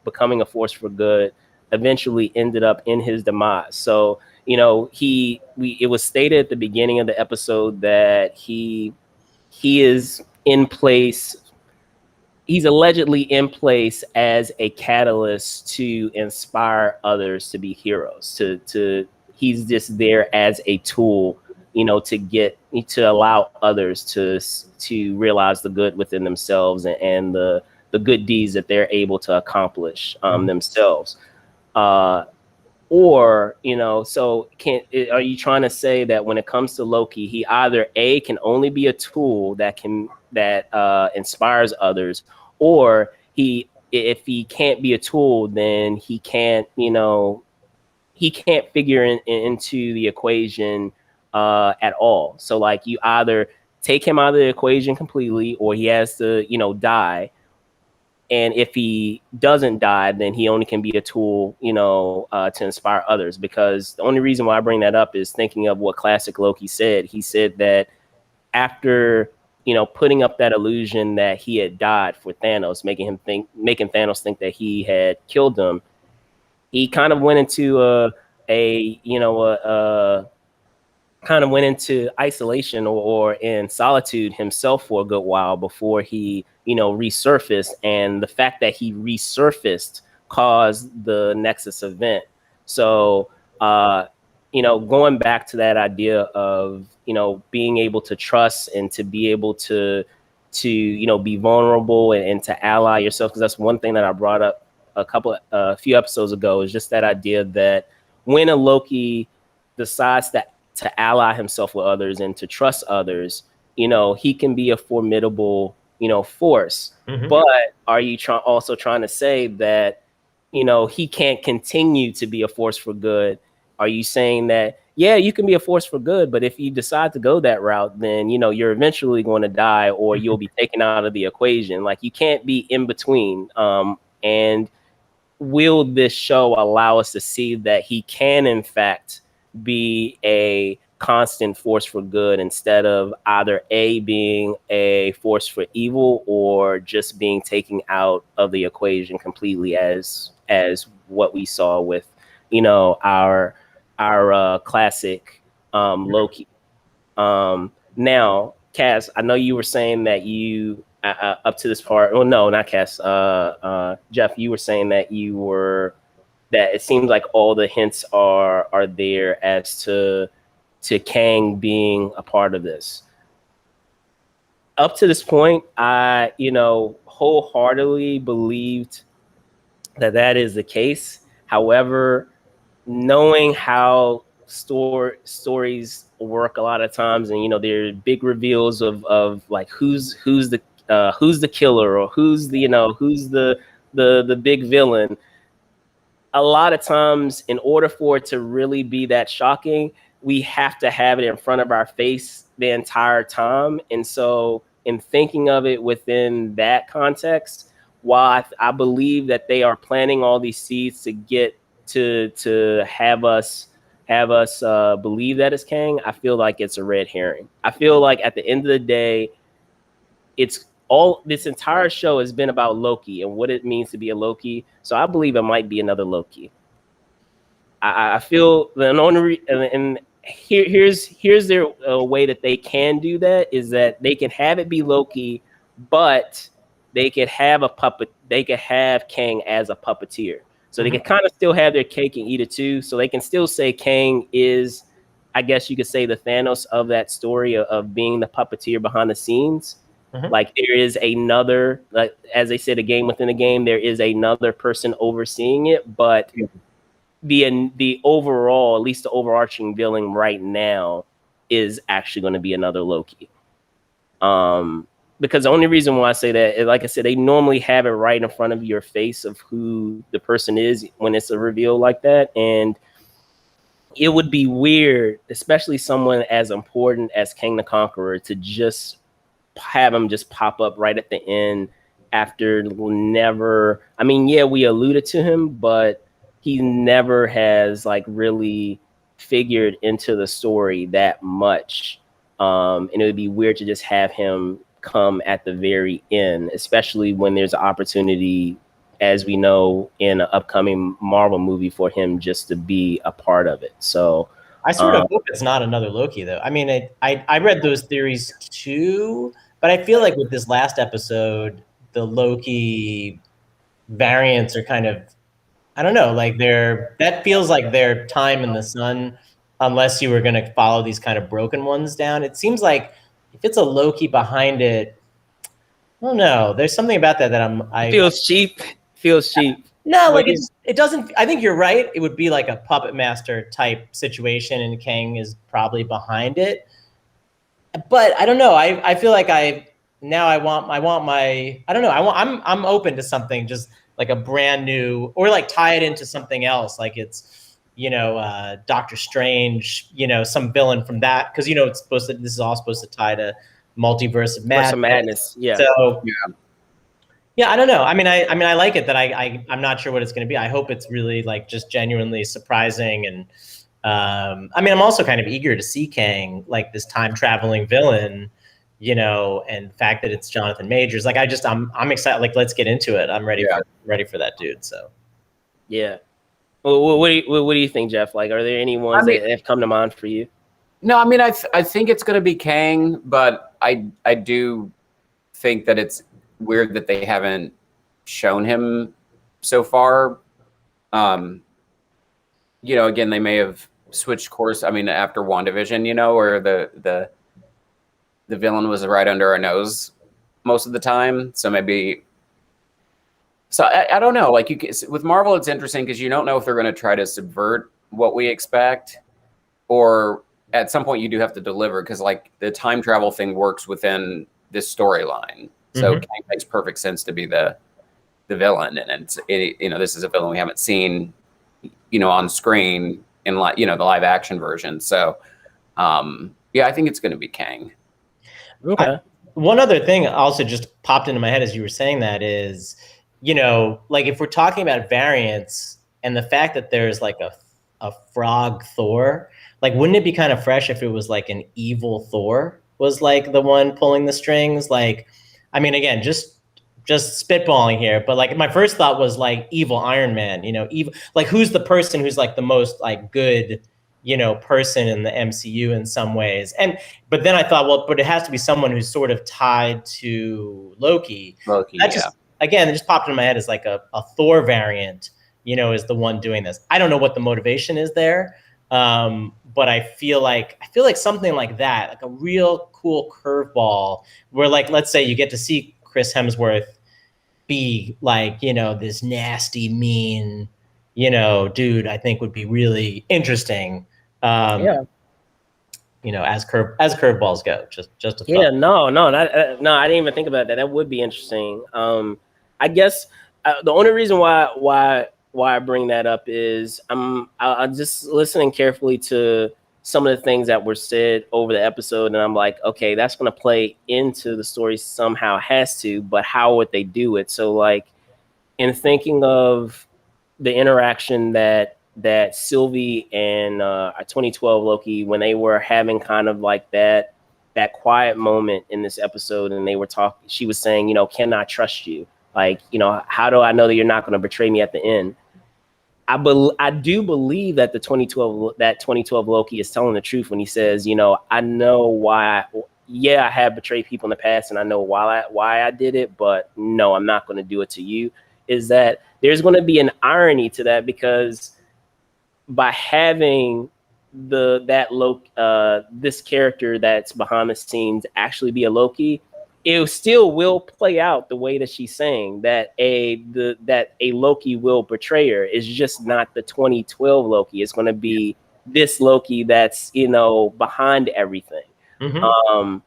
becoming a force for good eventually ended up in his demise. So it was stated at the beginning of the episode that he is in place. He's allegedly in place as a catalyst to inspire others to be heroes. He's just there as a tool, to allow others to realize the good within themselves, and the good deeds that they're able to accomplish themselves. Or, so are you trying to say that when it comes to Loki, he either A, can only be a tool that inspires others, or if he can't be a tool, then he can't figure into the equation at all. So like, you either take him out of the equation completely, or he has to, die. And if he doesn't die, then he only can be a tool, to inspire others. Because the only reason why I bring that up is thinking of what classic Loki said. He said that after, putting up that illusion that he had died for Thanos, making Thanos think that he had killed him, he kind of went into kind of went into isolation or in solitude himself for a good while before he, resurfaced. And the fact that he resurfaced caused the Nexus event. So, going back to that idea of, being able to trust and to be able to be vulnerable and to ally yourself. Because that's one thing that I brought up a few episodes ago, is just that idea that when a Loki decides to ally himself with others and to trust others, he can be a formidable, force. Mm-hmm. But are you also trying to say that, he can't continue to be a force for good? Are you saying that, yeah, you can be a force for good, but if you decide to go that route, then, you're eventually going to die, or you'll be taken out of the equation? Like, you can't be in between. And will this show allow us to see that he can, in fact, be a constant force for good, instead of either A, being a force for evil, or just being taken out of the equation completely, as what we saw with, our classic Loki. Now, Cass, I know you were saying that you up to this part. Well, no, not Cass. Jeff, you were saying that that it seems like all the hints are there as to Kang being a part of this. Up to this point, I, wholeheartedly believed that is the case. However, knowing how stories work a lot of times, and there are big reveals of like who's the killer, or who's the big villain. A lot of times, in order for it to really be that shocking, we have to have it in front of our face the entire time. And so in thinking of it within that context, while I believe that they are planting all these seeds to get to have us believe that it's Kang, I feel like it's a red herring. I feel like at the end of the day, it's all, this entire show has been about Loki and what it means to be a Loki. So I believe it might be another Loki. I feel the only and here's their way that they can do that is that they can have it be Loki, but they could have a puppet. They could have Kang as a puppeteer, so they can kind of still have their cake and eat it too. So they can still say Kang is, I guess you could say, the Thanos of that story of being the puppeteer behind the scenes. Like there is another, like as they said, a game within a game. There is another person overseeing it, but the overall, at least the overarching villain right now, is actually going to be another Loki. Because the only reason why I say that is, like I said, they normally have it right in front of your face of who the person is when it's a reveal like that, and it would be weird, especially someone as important as Kang the Conqueror, to just have him just pop up right at the end after never. I mean, yeah, we alluded to him, but he never has like really figured into the story that much. And it would be weird to just have him come at the very end, especially when there's an opportunity, as we know, in an upcoming Marvel movie for him just to be a part of it. So I sort of hope it's not another Loki, though. I mean, I read those theories too, but I feel like with this last episode, the Loki variants are kind of, I don't know, like that feels like their time in the sun, unless you were going to follow these kind of broken ones down. It seems like if it's a Loki behind it, I don't know. There's something about that I feels cheap. Feels cheap. No, like it doesn't. I think you're right. It would be like a puppet master type situation, and Kang is probably behind it. But I don't know. I feel like I want my, I don't know. I'm open to something just like a brand new, or like tie it into something else. Like it's, Doctor Strange, some villain from that. Cause this is all supposed to tie to Multiverse of Madness. Yeah. So yeah, I don't know. I mean, I like it that I'm not sure what it's going to be. I hope it's really like just genuinely surprising. And I mean, I'm also kind of eager to see Kang, like this time traveling villain, and the fact that it's Jonathan Majors. Like, I'm excited. Like, let's get into it. I'm ready for that dude. So, yeah. Well, what do you think, Jeff? Like, are there any ones that have come to mind for you? No, I mean, I think it's going to be Kang, but I do think that it's weird that they haven't shown him so far. Again, they may have switched course. I mean, after WandaVision, where the villain was right under our nose most of the time. So maybe. So I don't know. Like with Marvel, it's interesting because you don't know if they're going to try to subvert what we expect, or at some point you do have to deliver, because like the time travel thing works within this storyline. So Kang makes perfect sense to be the villain, and this is a villain we haven't seen, on screen in the live action version. So, I think it's going to be Kang. Okay. One other thing also just popped into my head as you were saying that is, like if we're talking about variants and the fact that there's like a frog Thor, like wouldn't it be kind of fresh if it was like an evil Thor was like the one pulling the strings? Like, I mean, again, just spitballing here, but like my first thought was like evil Iron Man, evil, like who's the person who's like the most like good, person in the MCU in some ways. But then I thought, well, but it has to be someone who's sort of tied to Loki. Again, it just popped in my head as like a Thor variant, is the one doing this. I don't know what the motivation is there. But I feel like something like that, like a real cool curveball where like, let's say you get to see Chris Hemsworth be like, this nasty, mean, dude, I think would be really interesting. As curveballs go, just a thought. Yeah, no, I didn't even think about that. That would be interesting. I guess the only reason why I bring that up is I'm just listening carefully to some of the things that were said over the episode, and I'm like, okay, that's going to play into the story somehow, has to, but how would they do it? So like, in thinking of the interaction that Sylvie and 2012 Loki, when they were having kind of like that quiet moment in this episode, and they were talking, she was saying, can I trust you? Like, how do I know that you're not going to betray me at the end? I do believe that the 2012 Loki is telling the truth when he says, I know why. I have betrayed people in the past, and I know why I did it, but no, I'm not going to do it to you. Is that there's going to be an irony to that, because by having this character that's behind the scenes actually be a Loki, it still will play out the way that she's saying, that a Loki will betray her. It's just not the 2012 Loki. It's going to be this Loki that's behind everything. Mm-hmm.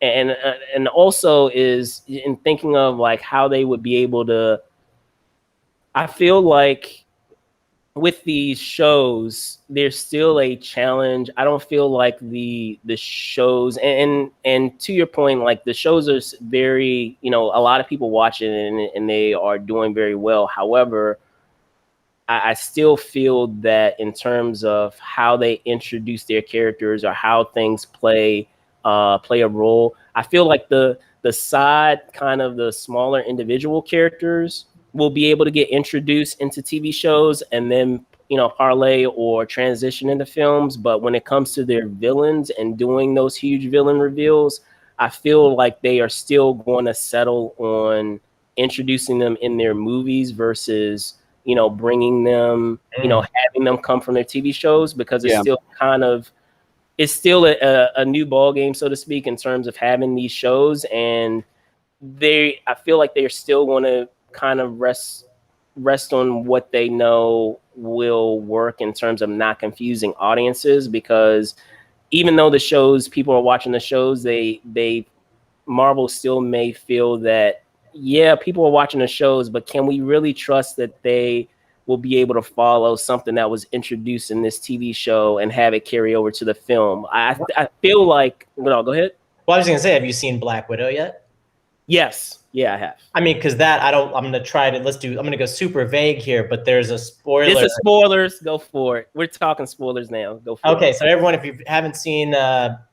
And also is in thinking of like how they would be able to. I feel like with these shows, there's still a challenge. I don't feel like the shows, and to your point, like the shows are very, a lot of people watch it and they are doing very well. However, I still feel that in terms of how they introduce their characters or how things play a role, I feel like the side, kind of the smaller individual characters will be able to get introduced into TV shows and then parlay or transition into films. But when it comes to their villains and doing those huge villain reveals, I feel like they are still going to settle on introducing them in their movies versus bringing them, having them come from their TV shows, because it's still it's still a new ball game, so to speak, in terms of having these shows. And I feel like they're still going to kind of rest on what they know will work in terms of not confusing audiences, because even though people are watching the shows, Marvel still may feel that, people are watching the shows, but can we really trust that they will be able to follow something that was introduced in this TV show and have it carry over to the film? I feel like, go ahead. Well, I was going to say, have you seen Black Widow yet? Yes. Yeah, I have. I mean, because I'm going to try to, I'm going to go super vague here, but there's a spoiler. This is spoilers. Go for it. We're talking spoilers now. Go for it. Okay, so everyone, if you haven't seen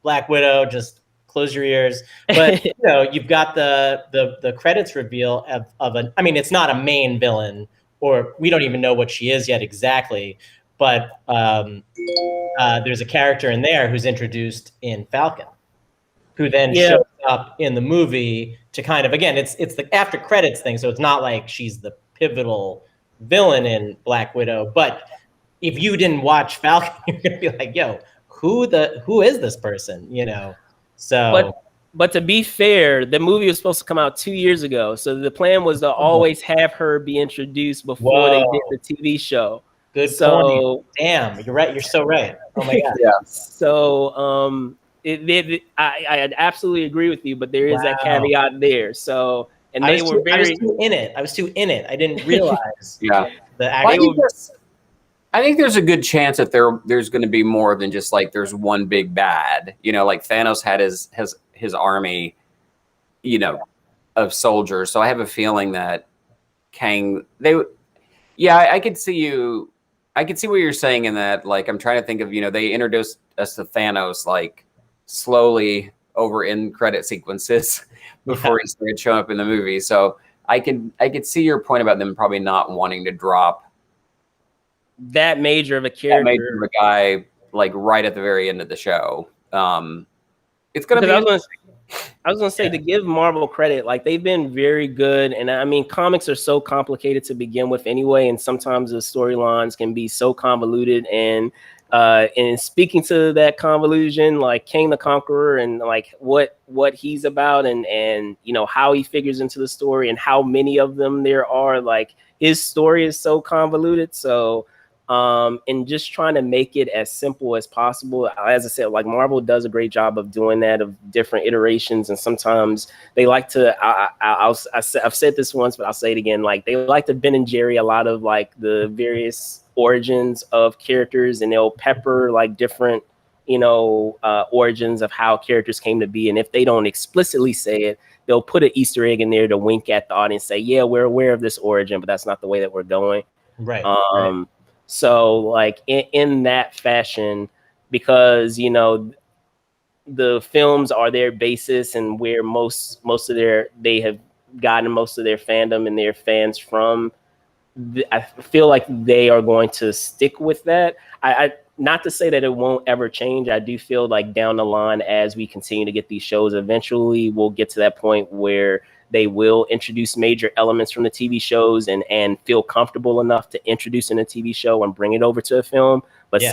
Black Widow, just close your ears. But you've got the credits reveal of I mean, it's not a main villain, or we don't even know what she is yet exactly. But there's a character in there who's introduced in Falcon, who then shows up in the movie to kind of, again, it's the after credits thing, so it's not like she's the pivotal villain in Black Widow. But if you didn't watch Falcon, you're gonna be like, yo, who is this person? So but to be fair, the movie was supposed to come out 2 years ago, so the plan was to always have her be introduced before they did the TV show. Good point. Damn, you're right. You're so right. Oh my god. Yeah. So I absolutely agree with you, but there is that caveat there. So, and they were very. I was too in it. I didn't realize. I think there's a good chance that there's going to be more than just like there's one big bad. Like Thanos had his army, of soldiers. So I have a feeling that Kang. I could see you. I could see what you're saying in that. Like, I'm trying to think of, they introduced us to Thanos like slowly over in credit sequences before he started showing up in the movie. So I could see your point about them probably not wanting to drop that major of a character, that major of a guy, like right at the very end of the show. It's gonna be. I was gonna say, to give Marvel credit, like they've been very good, and I mean, comics are so complicated to begin with anyway, and sometimes the storylines can be so convoluted. And speaking to that convolution, like Kang the Conqueror, and like what he's about, and how he figures into the story, and how many of them there are, like his story is so convoluted. So. And just trying to make it as simple as possible. As I said, like Marvel does a great job of doing that, of different iterations. And sometimes they like to, I've said this once, but I'll say it again. Like they like to Ben and Jerry a lot of like the various origins of characters, and they'll pepper like different, origins of how characters came to be. And if they don't explicitly say it, they'll put an Easter egg in there to wink at the audience, say, yeah, we're aware of this origin, but that's not the way that we're going. Right. So like in that fashion, because, the films are their basis and where most of they have gotten most of their fandom and their fans from. I feel like they are going to stick with that. I not to say that it won't ever change. I do feel like down the line, as we continue to get these shows, eventually we'll get to that point where they will introduce major elements from the TV shows and feel comfortable enough to introduce in a TV show and bring it over to a film. But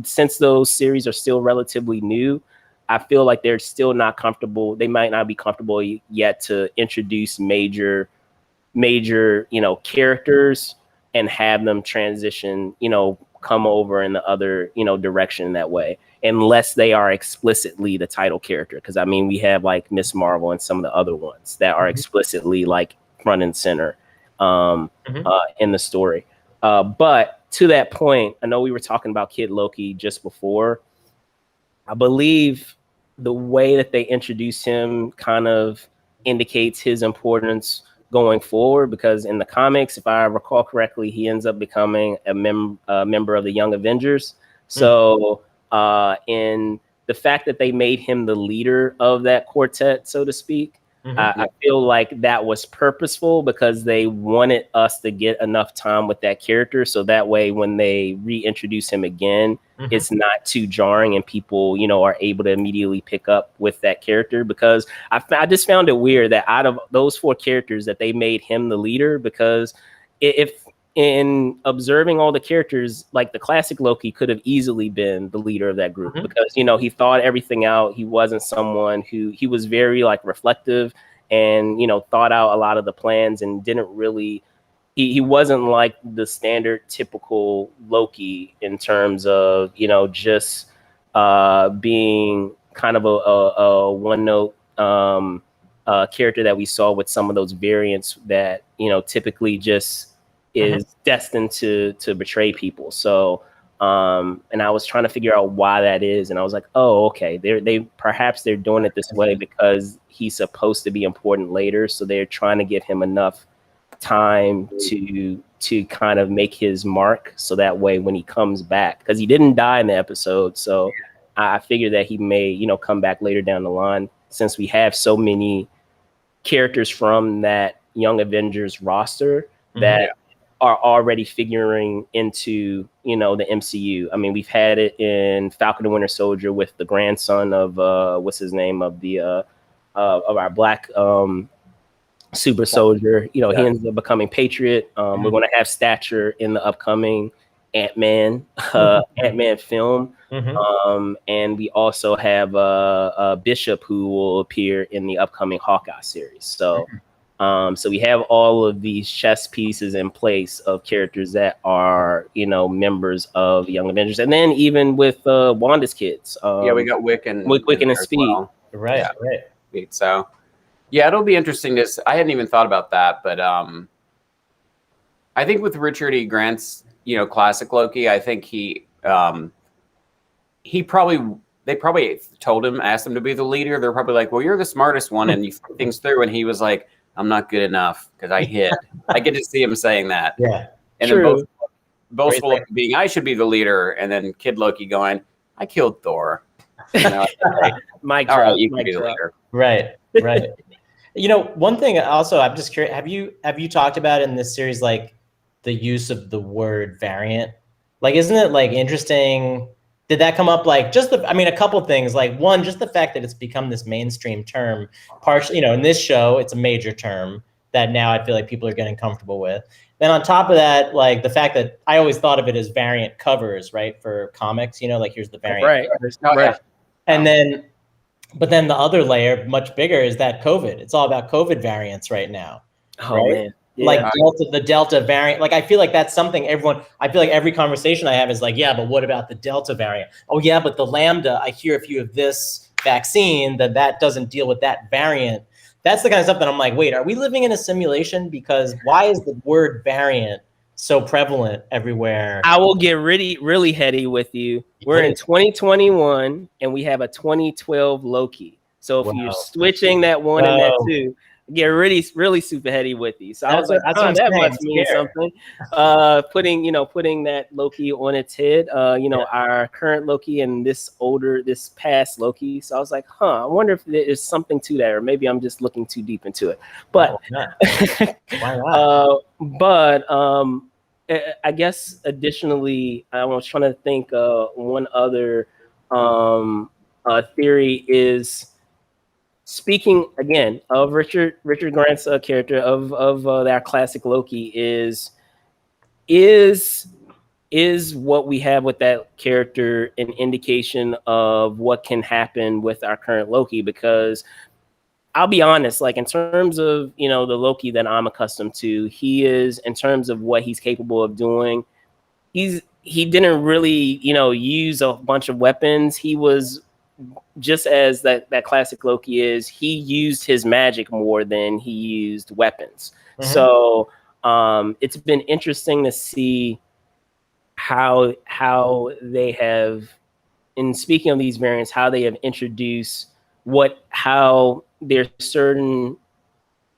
since those series are still relatively new, I feel like they're still not comfortable. They might not be comfortable yet to introduce major, characters and have them transition, come over in the other, direction that way, unless they are explicitly the title character. Because I mean, we have like Miss Marvel and some of the other ones that are explicitly like front and center in the story. But to that point, I know we were talking about Kid Loki just before. I believe the way that they introduce him kind of indicates his importance going forward, because in the comics, if I recall correctly, he ends up becoming a member of the Young Avengers. So in the fact that they made him the leader of that quartet, so to speak, I feel like that was purposeful, because they wanted us to get enough time with that character. So that way, when they reintroduce him again, it's not too jarring and people, are able to immediately pick up with that character. Because I just found it weird that out of those 4 characters that they made him the leader, because if in observing all the characters, like the classic Loki could have easily been the leader of that group, because, he thought everything out. He wasn't someone he was very like reflective and, thought out a lot of the plans and didn't really, he wasn't like the standard typical Loki in terms of, just being kind of a one note character that we saw with some of those variants that, typically just is destined to betray people. So and I was trying to figure out why that is, and I was like, oh, okay, perhaps they're doing it this way because he's supposed to be important later, so they're trying to give him enough time to kind of make his mark, so that way when he comes back, because he didn't die in the episode, so I figured that he may come back later down the line, since we have so many characters from that Young Avengers roster that are already figuring into, the MCU. I mean, we've had it in Falcon and Winter Soldier with the grandson of what's his name, of the of our black super soldier. He ends up becoming Patriot. We're going to have Stature in the upcoming Ant-Man film. And we also have Bishop, who will appear in the upcoming Hawkeye series. So so we have all of these chess pieces in place of characters that are, members of Young Avengers. And then even with Wanda's kids. We got Wiccan and Speed. Well. Right. So, yeah, it'll be interesting to. I hadn't even thought about that, but I think with Richard E. Grant's, classic Loki, I think they probably told him, asked him to be the leader. They're probably like, well, you're the smartest one, and you think things through. And he was like, I'm not good enough because I hid. I get to see him saying that. Yeah. And True. then boastful being, I should be the leader. And then Kid Loki going, I killed Thor. Mike, all right, you can be the leader. Right. One thing also, I'm just curious, have you talked about in this series, like the use of the word variant? Like, isn't it like interesting? Did that come up? Like, a couple things. Like, one, just the fact that it's become this mainstream term. Partially, in this show, it's a major term that now I feel like people are getting comfortable with. Then on top of that, like the fact that I always thought of it as variant covers, right, for comics. Like here's the variant covers. Right. And then, but then the other layer, much bigger, is that COVID. It's all about COVID variants right now. Oh right? man. Yeah. Like the Delta variant. Like, I feel like that's something I feel like every conversation I have is like, yeah, but what about the Delta variant? Oh yeah, but the Lambda, I hear if you have this vaccine, that doesn't deal with that variant. That's the kind of stuff that I'm like, wait, are we living in a simulation? Because why is the word variant so prevalent everywhere. I will get really heady with you. We're in 2021 and we have a 2012 Loki. So if you're switching that one and that two, get really super heady with you. So I was like, that must mean something. Putting that Loki on its head, our current Loki and this past Loki. So I was like, I wonder if there's something to that, or maybe I'm just looking too deep into it. But why not? I guess additionally, I was trying to think one other theory is, speaking again of Richard Grant's character of our classic Loki, is what we have with that character an indication of what can happen with our current Loki? Because I'll be honest, like in terms of, the Loki that I'm accustomed to, he is, in terms of what he's capable of doing, he didn't really, use a bunch of weapons. He was just as that classic Loki is, he used his magic more than he used weapons. Mm-hmm. So it's been interesting to see how they have, in speaking of these variants, how they have introduced how there's certain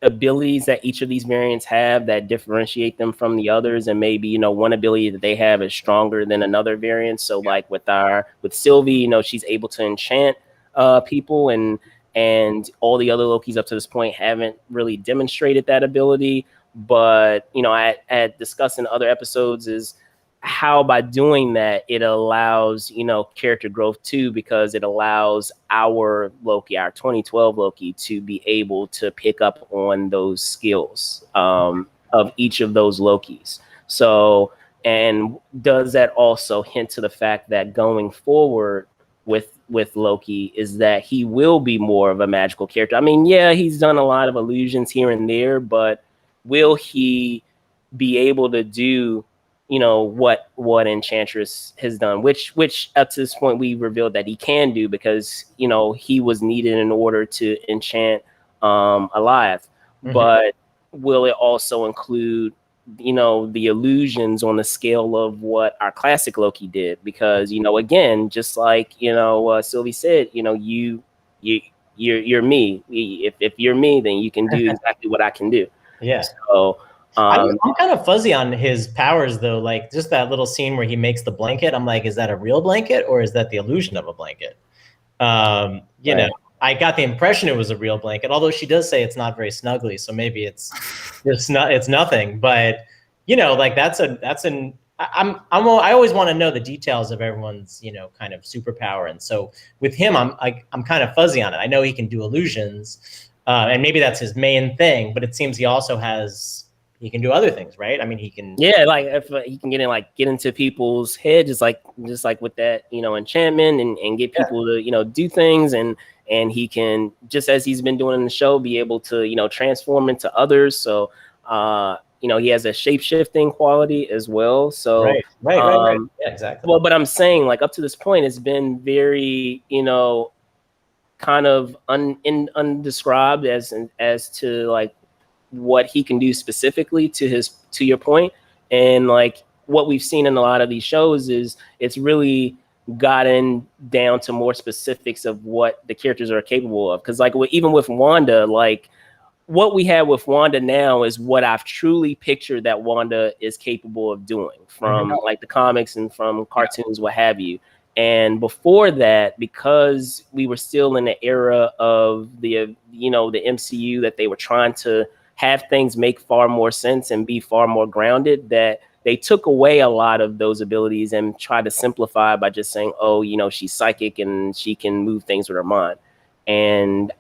abilities that each of these variants have that differentiate them from the others, and maybe one ability that they have is stronger than another variant. So like with Sylvie, she's able to enchant people, and all the other Lokis up to this point haven't really demonstrated that ability. But I had discussed in other episodes is how by doing that it allows character growth too, because it allows our Loki, our 2012 Loki, to be able to pick up on those skills of each of those Lokis. So, and does that also hint to the fact that going forward with Loki is that he will be more of a magical character? I mean, yeah, he's done a lot of illusions here and there, but will he be able to do what Enchantress has done, which up to this point we revealed that he can do, because he was needed in order to enchant Alive. Mm-hmm. But will it also include the illusions on the scale of what our classic Loki did? Because again, just like Sylvie said, you're me. If you're me, then you can do exactly what I can do. Yeah. So I'm kind of fuzzy on his powers, though. Like just that little scene where he makes the blanket. I'm like, is that a real blanket or is that the illusion of a blanket? You know, I got the impression it was a real blanket, although she does say it's not very snuggly. So maybe it's nothing. But like I always want to know the details of everyone's kind of superpower, and so with him, I'm kind of fuzzy on it. I know he can do illusions, and maybe that's his main thing. But it seems he also he can do other things, right? I mean, he can. Yeah, like if he can get into people's head, just like with that, enchantment, and get people to, do things, and he can, just as he's been doing in the show, be able to, transform into others. So, he has a shape-shifting quality as well. So, right. Yeah, exactly. Well, but I'm saying, like, up to this point, it's been very, kind of undescribed as to like what he can do specifically to your point. And like what we've seen in a lot of these shows is it's really gotten down to more specifics of what the characters are capable of. Because like even with Wanda, like what we have with Wanda now is what I've truly pictured that Wanda is capable of doing from like the comics and from cartoons, what have you. And before that, because we were still in the era of the MCU, that they were trying to have things make far more sense and be far more grounded, that they took away a lot of those abilities and tried to simplify by just saying, oh, she's psychic and she can move things with her mind. And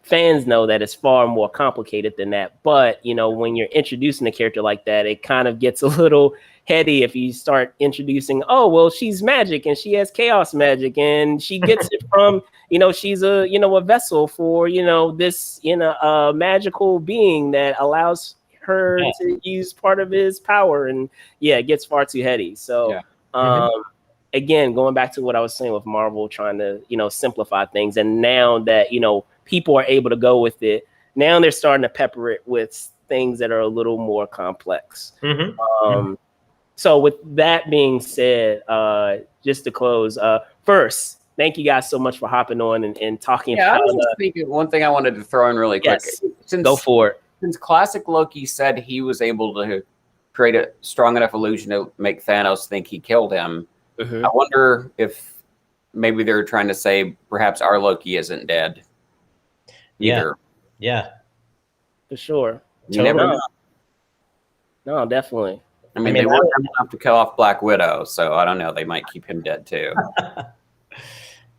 fans know that it's far more complicated than that. But, when you're introducing a character like that, it kind of gets a little heady if you start introducing, oh, well, she's magic and she has chaos magic and she gets it from, she's a vessel for, this, magical being that allows her to use part of his power. And it gets far too heady. So, again, going back to what I was saying with Marvel trying to, simplify things. And now that, people are able to go with it, now they're starting to pepper it with things that are a little more complex. Mm-hmm. So with that being said, just to close, first, thank you guys so much for hopping on and talking Yeah, about I was just thinking one thing I wanted to throw in really quick. Yes, go for it. Since classic Loki said he was able to create a strong enough illusion to make Thanos think he killed him, I wonder if maybe they're trying to say perhaps our Loki isn't dead either. Yeah. For sure. You never know. No, definitely. I mean, they weren't enough to kill off Black Widow, so I don't know. They might keep him dead too.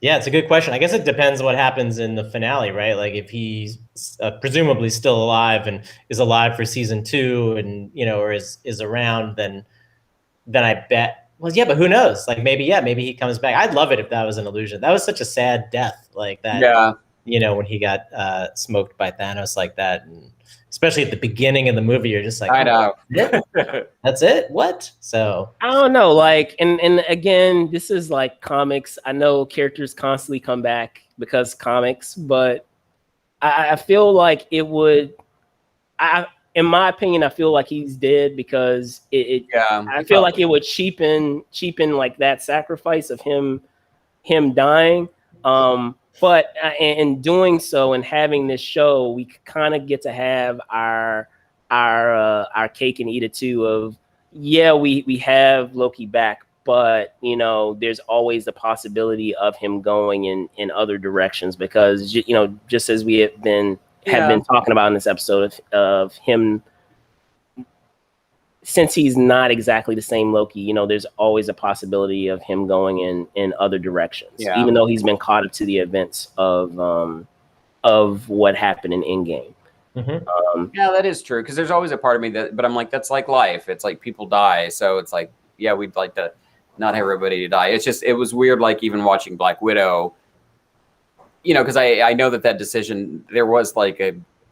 Yeah, it's a good question. I guess it depends what happens in the finale, right? Like if he's presumably still alive and is alive for season 2 and, or is around, then I bet, well, yeah, but who knows? Like maybe he comes back. I'd love it if that was an illusion. That was such a sad death like that. Yeah. When he got smoked by Thanos like that. And especially at the beginning of the movie, you're just like, I know. That's it? What? So I don't know. Like, and again, this is like comics. I know characters constantly come back because comics, but I feel like it would. In my opinion, I feel like he's dead because I feel like it would cheapen like that sacrifice of him dying. But in doing so and having this show, we kind of get to have our cake and eat it too. Of we have Loki back, but there's always the possibility of him going in other directions because just as we have been talking about in this episode of him. Since he's not exactly the same Loki, there's always a possibility of him going in other directions, even though he's been caught up to the events of what happened in Endgame. Yeah, that is true. Because there's always a part of me but I'm like, that's like life. It's like people die, so it's like, yeah, we'd like to not have everybody die. It's just, it was weird. Like even watching Black Widow, because I know that decision there was like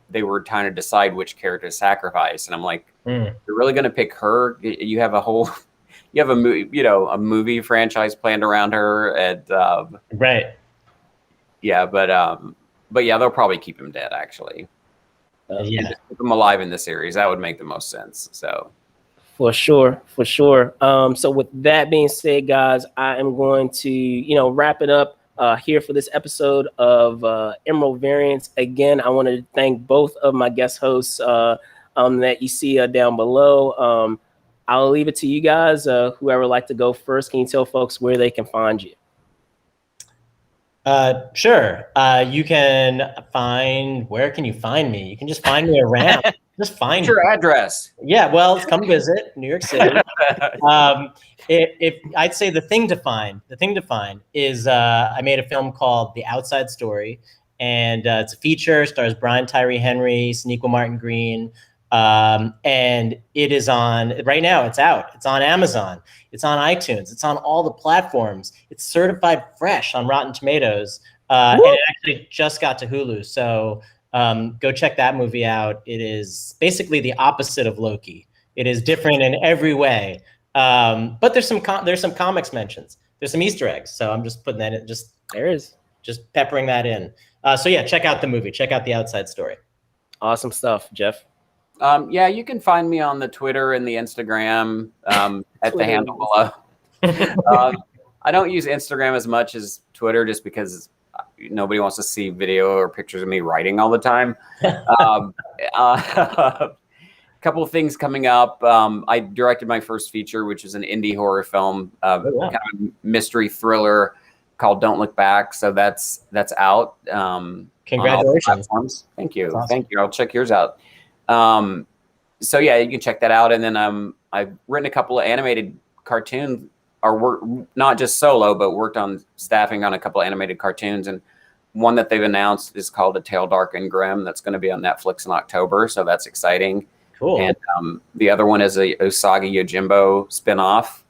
they were trying to decide which character to sacrifice, and I'm like, you're really going to pick her? You have a movie franchise planned around her, and right. Yeah, but yeah, they'll probably keep him dead. Actually, just keep him alive in the series. That would make the most sense. So, for sure. So with that being said, guys, I am going to wrap it up. Here for this episode of Emerald Variance. Again, I wanted to thank both of my guest hosts that you see down below. I'll leave it to you guys. Whoever would like to go first, can you tell folks where they can find you? Sure. You can find, where can you find me? You can just find me around. Just find your address. Yeah, well, come visit New York City. If I'd say the thing to find is I made a film called The Outside Story, and it's a feature, stars Brian Tyree Henry, Sonequa Martin Green, and it is on, right now it's out. It's on Amazon. It's on iTunes. It's on all the platforms. It's certified fresh on Rotten Tomatoes, and it actually just got to Hulu. So go check that movie out. It is basically the opposite of Loki. It is different in every way. But there's some comics mentions. There's some Easter eggs. So I'm just putting that in, just peppering that in. So yeah, check out the movie. Check out The Outside Story. Awesome stuff, Jeff. Yeah, you can find me on the Twitter and the Instagram at the handle below. I don't use Instagram as much as Twitter just because nobody wants to see video or pictures of me writing all the time. Couple of things coming up. I directed my first feature, which is an indie horror film, kind of mystery thriller called Don't Look Back. So that's out. Congratulations. Thank you. Awesome. Thank you. I'll check yours out. So yeah, you can check that out. And then I've written a couple of animated cartoons, or work, not just solo, but worked on staffing on a couple of animated cartoons. And one that they've announced is called A Tale Dark and Grim. That's going to be on Netflix in October. So that's exciting. Cool. And the other one is a Usagi Yojimbo spinoff,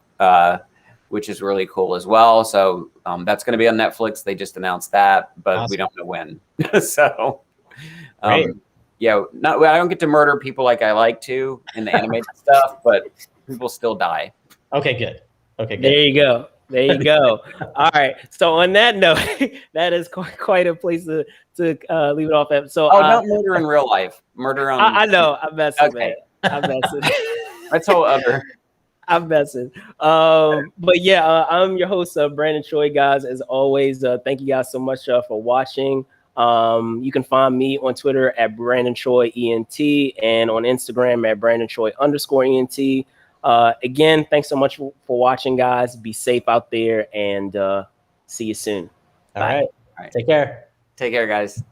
which is really cool as well. So that's going to be on Netflix. They just announced that, but awesome. We don't know when. So yeah, I don't get to murder people like I like to in the animated stuff, but people still die. Okay, good. Okay, good. There you go. There you go. All right. So on that note, that is quite a place to leave it off at. So not murder in real life. Murder on. I know. I'm messing, Okay. man. I'm messing. That's whole other. I'm messing. But yeah, I'm your host, Brandon Choi, guys. As always, thank you guys so much for watching. You can find me on Twitter at Brandon Choi ENT and on Instagram at Brandon Choi _ENT. Again, thanks so much for watching, guys. Be safe out there and see you soon. All right. Take care. Take care, guys.